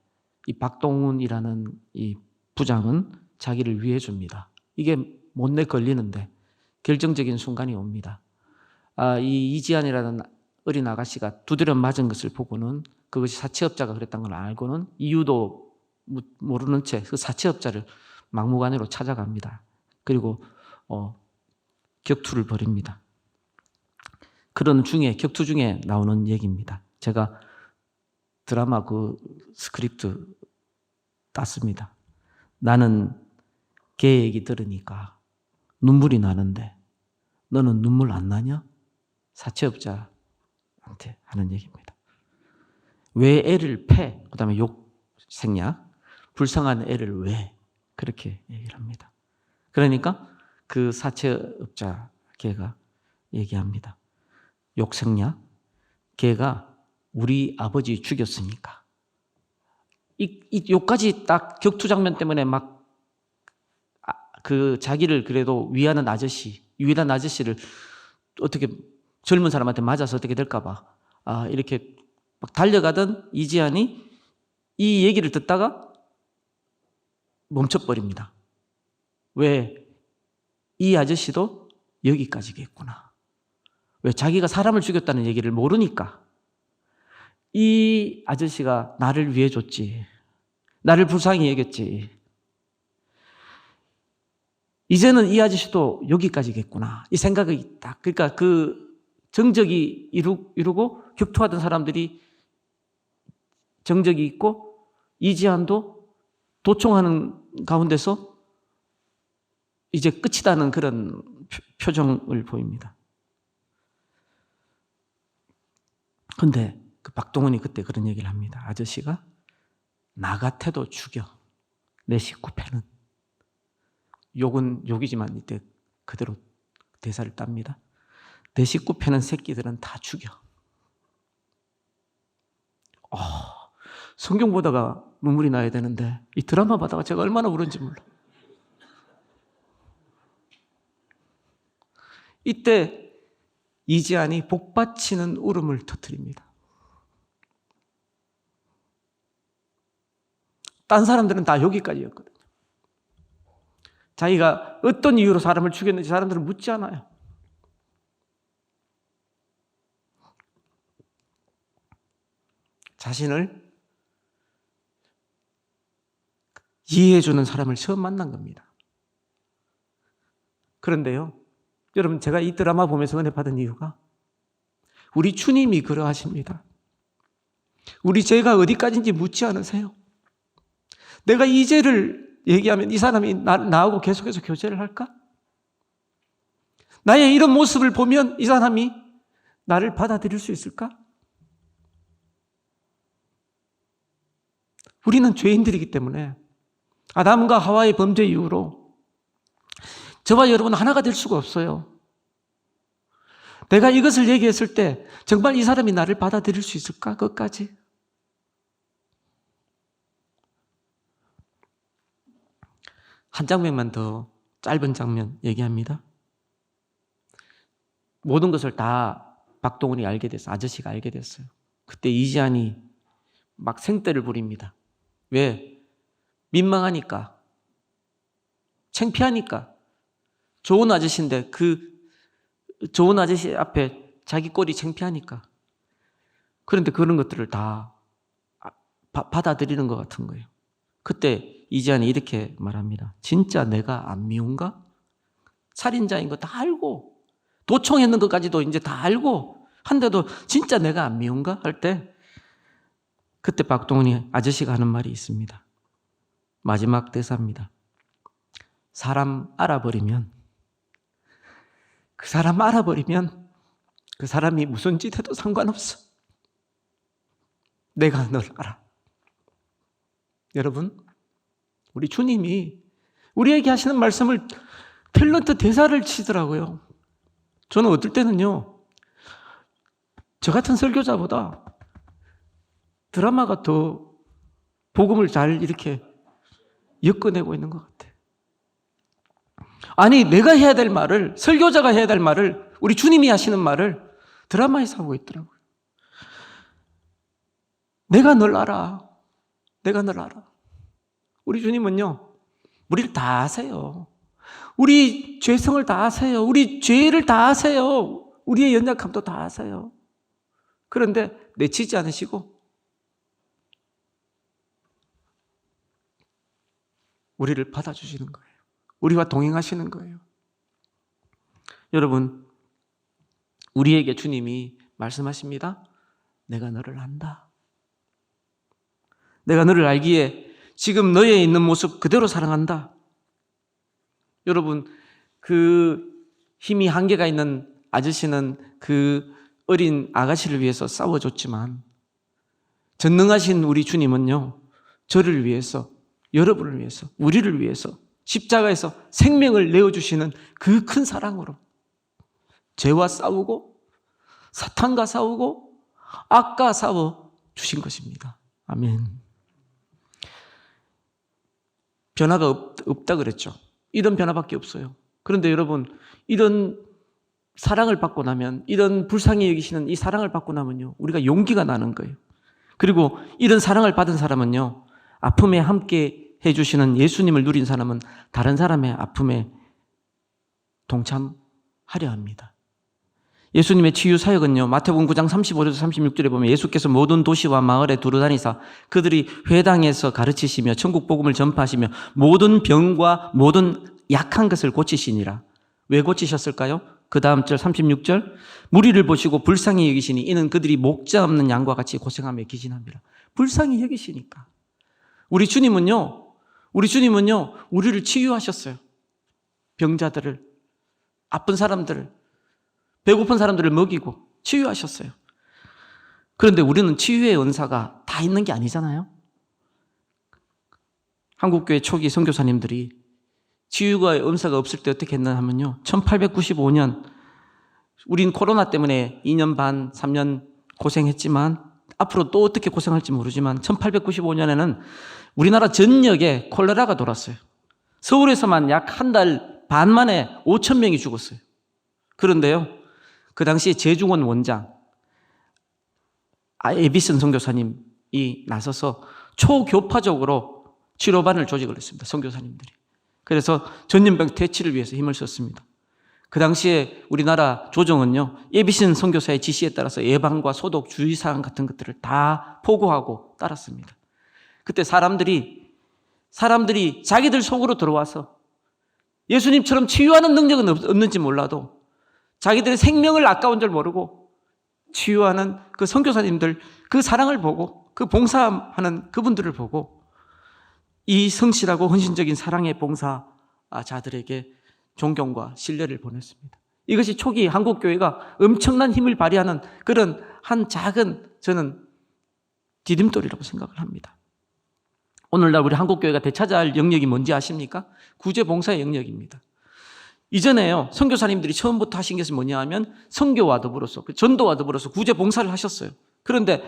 [SPEAKER 1] 이 박동훈이라는 이 부장은 자기를 위해 줍니다. 이게 못내 걸리는데 결정적인 순간이 옵니다. 이 이지안이라는 어린 아가씨가 두드려 맞은 것을 보고는, 그것이 사채업자가 그랬다는 걸 알고는 이유도 모르는 채 그 사채업자를 막무가내로 찾아갑니다. 그리고 격투를 벌입니다. 그런 격투 중에 나오는 얘기입니다. 제가 드라마 그 스크립트 땄습니다. 나는 걔 얘기 들으니까 눈물이 나는데 너는 눈물 안 나냐? 사채업자한테 하는 얘기입니다. 왜 애를 패? 그 다음에 욕생략, 불쌍한 애를 왜? 그렇게 얘기를 합니다. 그러니까 그 사채업자 걔가 얘기합니다. 욕생략, 걔가 우리 아버지 죽였으니까. 이 욕까지 딱 격투 장면 때문에 막 그 자기를 그래도 위하는 유일한 아저씨를 어떻게 젊은 사람한테 맞아서 어떻게 될까봐 이렇게 막 달려가던 이지안이 이 얘기를 듣다가 멈춰버립니다. 왜? 이 아저씨도 여기까지겠구나. 왜? 자기가 사람을 죽였다는 얘기를 모르니까. 이 아저씨가 나를 위해 줬지, 나를 불쌍히 여겼지, 이제는 이 아저씨도 여기까지겠구나, 이 생각이 딱. 그러니까 그 정적이 이루고 격투하던 사람들이 정적이 있고, 이지안도 도청하는 가운데서 이제 끝이다는 그런 표정을 보입니다. 근데 그 박동훈이 그때 그런 얘기를 합니다. 아저씨가 나 같아도 죽여, 내 식구 패는. 욕은 욕이지만 이때 그대로 대사를 땁니다. 내 식구 패는 새끼들은 다 죽여. 성경 보다가 눈물이 나야 되는데 이 드라마 보다가 제가 얼마나 울었는지 몰라. 이때 이지안이 복받치는 울음을 터뜨립니다. 딴 사람들은 다 여기까지였거든요. 자기가 어떤 이유로 사람을 죽였는지 사람들은 묻지 않아요. 자신을 이해해주는 사람을 처음 만난 겁니다. 그런데요, 여러분, 제가 이 드라마 보면서 은혜 받은 이유가 우리 주님이 그러하십니다. 우리 죄가 어디까지인지 묻지 않으세요. 내가 이 죄를 얘기하면 이 사람이 나하고 계속해서 교제를 할까? 나의 이런 모습을 보면 이 사람이 나를 받아들일 수 있을까? 우리는 죄인들이기 때문에 아담과 하와의 범죄 이후로 저와 여러분 하나가 될 수가 없어요. 내가 이것을 얘기했을 때 정말 이 사람이 나를 받아들일 수 있을까? 끝까지. 한 장면만 더 짧은 장면 얘기합니다. 모든 것을 다 박동훈이 알게 됐어요. 아저씨가 알게 됐어요. 그때 이지안이 막 생떼를 부립니다. 왜? 민망하니까. 창피하니까. 좋은 아저씨인데 그 좋은 아저씨 앞에 자기 꼴이 창피하니까. 그런데 그런 것들을 다 받아들이는 것 같은 거예요. 그때 이지안이 이렇게 말합니다. 진짜 내가 안 미운가? 살인자인 거 다 알고 도청했는 것까지도 이제 다 알고 한데도 진짜 내가 안 미운가? 할 때 그때 박동훈이 아저씨가 하는 말이 있습니다. 마지막 대사입니다. 사람 알아버리면 그 사람이 무슨 짓 해도 상관없어. 내가 널 알아. 여러분, 우리 주님이 우리에게 하시는 말씀을 탤런트 대사를 치더라고요. 저는 어떨 때는요, 저 같은 설교자보다 드라마가 더 복음을 잘 이렇게 엮어내고 있는 것 같아요. 아니, 내가 해야 될 말을, 설교자가 해야 될 말을, 우리 주님이 하시는 말을 드라마에서 하고 있더라고요. 내가 널 알아. 내가 널 알아. 우리 주님은요, 우리를 다 아세요. 우리 죄성을 다 아세요. 우리 죄를 다 아세요. 우리의 연약함도 다 아세요. 그런데 내치지 않으시고 우리를 받아주시는 거예요. 우리와 동행하시는 거예요. 여러분, 우리에게 주님이 말씀하십니다. 내가 너를 안다. 내가 너를 알기에 지금 너에 있는 모습 그대로 사랑한다. 여러분, 그 힘이 한계가 있는 아저씨는 그 어린 아가씨를 위해서 싸워줬지만 전능하신 우리 주님은요, 저를 위해서, 여러분을 위해서, 우리를 위해서 십자가에서 생명을 내어주시는 그 큰 사랑으로 죄와 싸우고 사탄과 싸우고 악과 싸워 주신 것입니다. 아멘. 변화가 없다 그랬죠. 이런 변화밖에 없어요. 그런데 여러분, 이런 사랑을 받고 나면, 이런 불쌍히 여기시는 이 사랑을 받고 나면요, 우리가 용기가 나는 거예요. 그리고 이런 사랑을 받은 사람은요, 아픔에 함께 해주시는 예수님을 누린 사람은 다른 사람의 아픔에 동참하려 합니다. 예수님의 치유 사역은요, 마태복음 9장 35절에서 36절에 보면 예수께서 모든 도시와 마을에 두루다니사 그들이 회당에서 가르치시며 천국 복음을 전파하시며 모든 병과 모든 약한 것을 고치시니라. 왜 고치셨을까요? 그 다음 절 36절, 무리를 보시고 불쌍히 여기시니 이는 그들이 목자 없는 양과 같이 고생하며 기진합니다. 불쌍히 여기시니까. 우리 주님은요, 우리를 치유하셨어요. 병자들을, 아픈 사람들을, 배고픈 사람들을 먹이고 치유하셨어요. 그런데 우리는 치유의 은사가 다 있는 게 아니잖아요. 한국교회 초기 선교사님들이 치유가 음사가 없을 때 어떻게 했나 하면요. 1895년 우린 코로나 때문에 2년 반, 3년 고생했지만 앞으로 또 어떻게 고생할지 모르지만 1895년에는 우리나라 전역에 콜레라가 돌았어요. 서울에서만 약 한 달 반 만에 5천 명이 죽었어요. 그런데요, 그 당시에 재중원 원장 에비슨 선교사님이 나서서 초교파적으로 치료반을 조직을 했습니다. 선교사님들이. 그래서 전염병 퇴치를 위해서 힘을 썼습니다. 그 당시에 우리나라 조정은요, 에비슨 선교사의 지시에 따라서 예방과 소독, 주의사항 같은 것들을 다 포고하고 따랐습니다. 그때 사람들이 자기들 속으로 들어와서 예수님처럼 치유하는 능력은 없는지 몰라도 자기들의 생명을 아까운 줄 모르고 치유하는 그 선교사님들, 그 사랑을 보고 그 봉사하는 그분들을 보고 이 성실하고 헌신적인 사랑의 봉사자들에게 존경과 신뢰를 보냈습니다. 이것이 초기 한국교회가 엄청난 힘을 발휘하는 그런 한 작은 저는 디딤돌이라고 생각을 합니다. 오늘날 우리 한국교회가 되찾아야 할 영역이 뭔지 아십니까? 구제봉사의 영역입니다. 이전에요, 선교사님들이 처음부터 하신 것이 뭐냐 하면 선교와 더불어서, 전도와 더불어서 구제봉사를 하셨어요. 그런데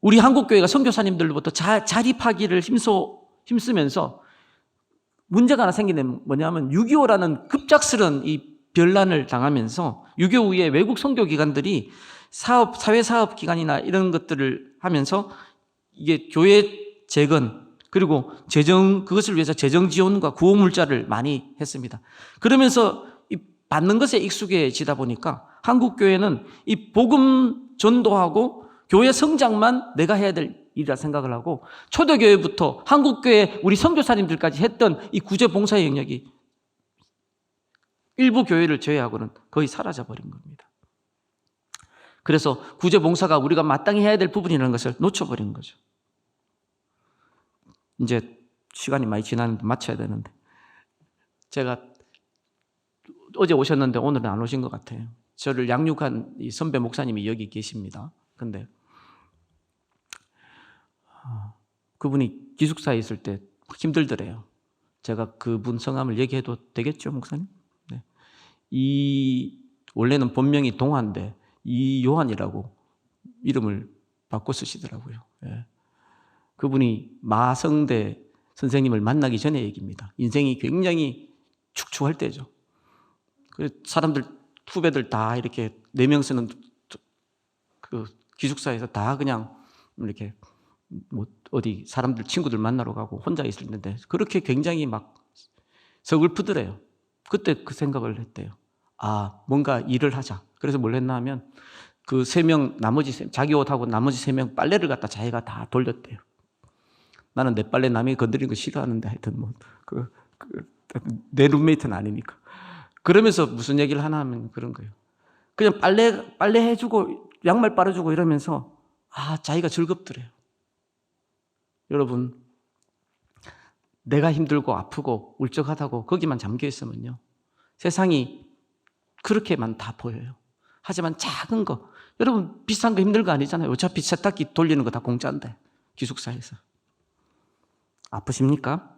[SPEAKER 1] 우리 한국교회가 선교사님들로부터 자립하기를 힘쓰면서 문제가 하나 생긴 게 뭐냐면 6.25라는 급작스런 이 변란을 당하면서 6.25 후에 외국 선교기관들이 사회사업 기관이나 이런 것들을 하면서 이게 교회 재건 그리고 그것을 위해서 재정 지원과 구호 물자를 많이 했습니다. 그러면서 이 받는 것에 익숙해지다 보니까 한국교회는 이 복음 전도하고 교회 성장만 내가 해야 될 일이라 생각을 하고 초대교회부터 한국교회 우리 선교사님들까지 했던 이 구제봉사의 영역이 일부 교회를 제외하고는 거의 사라져버린 겁니다. 그래서 구제봉사가 우리가 마땅히 해야 될 부분이라는 것을 놓쳐버린 거죠. 이제 시간이 많이 지났는데 마쳐야 되는데 제가 어제 오셨는데 오늘은 안 오신 것 같아요. 저를 양육한 이 선배 목사님이 여기 계십니다. 근데 그분이 기숙사에 있을 때 힘들더래요. 제가 그분 성함을 얘기해도 되겠죠, 목사님? 네. 원래는 본명이 동화인데 이요한이라고 이름을 바꿔 쓰시더라고요. 예. 그분이 마성대 선생님을 만나기 전에 얘기입니다. 인생이 굉장히 축축할 때죠. 사람들, 후배들 다 이렇게 4명 쓰는 그 기숙사에서 다 그냥 이렇게 뭐 어디 사람들, 친구들 만나러 가고 혼자 있을 텐데 그렇게 굉장히 막 서글프더래요. 그때 그 생각을 했대요. 뭔가 일을 하자. 그래서 뭘 했나 하면 그 3명, 자기 옷하고 나머지 3명 빨래를 갖다 자기가 다 돌렸대요. 나는 내 빨래 남이 건드리는 거 싫어하는데 하여튼 내 룸메이트는 아니니까. 그러면서 무슨 얘기를 하나 하면 그런 거예요. 그냥 빨래 해주고 양말 빨아주고 이러면서 자기가 즐겁더래요. 여러분, 내가 힘들고 아프고 울적하다고 거기만 잠겨 있으면요, 세상이 그렇게만 다 보여요. 하지만 작은 거, 여러분 비싼 거 힘든 거 아니잖아요. 어차피 세탁기 돌리는 거 다 공짜인데 기숙사에서. 아프십니까?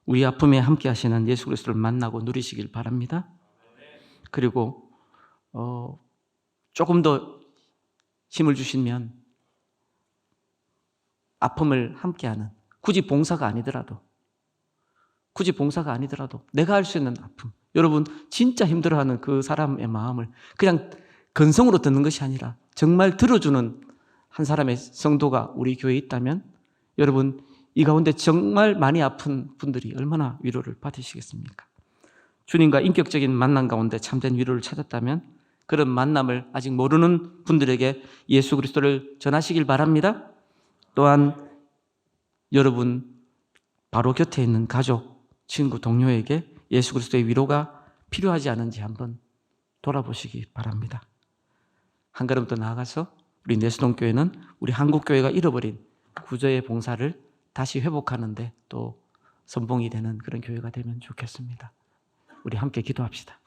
[SPEAKER 1] 우리 아픔에 함께 하시는 예수 그리스도를 만나고 누리시길 바랍니다. 그리고 조금 더 힘을 주시면 아픔을 함께하는, 굳이 봉사가 아니더라도 내가 할 수 있는 아픔, 여러분 진짜 힘들어하는 그 사람의 마음을 그냥 건성으로 듣는 것이 아니라 정말 들어주는 한 사람의 성도가 우리 교회에 있다면 여러분 이 가운데 정말 많이 아픈 분들이 얼마나 위로를 받으시겠습니까? 주님과 인격적인 만남 가운데 참된 위로를 찾았다면 그런 만남을 아직 모르는 분들에게 예수 그리스도를 전하시길 바랍니다. 또한 여러분 바로 곁에 있는 가족, 친구, 동료에게 예수 그리스도의 위로가 필요하지 않은지 한번 돌아보시기 바랍니다. 한 걸음 더 나아가서 우리 내수동교회는 우리 한국교회가 잃어버린 구제의 봉사를 다시 회복하는데 또 선봉이 되는 그런 교회가 되면 좋겠습니다. 우리 함께 기도합시다.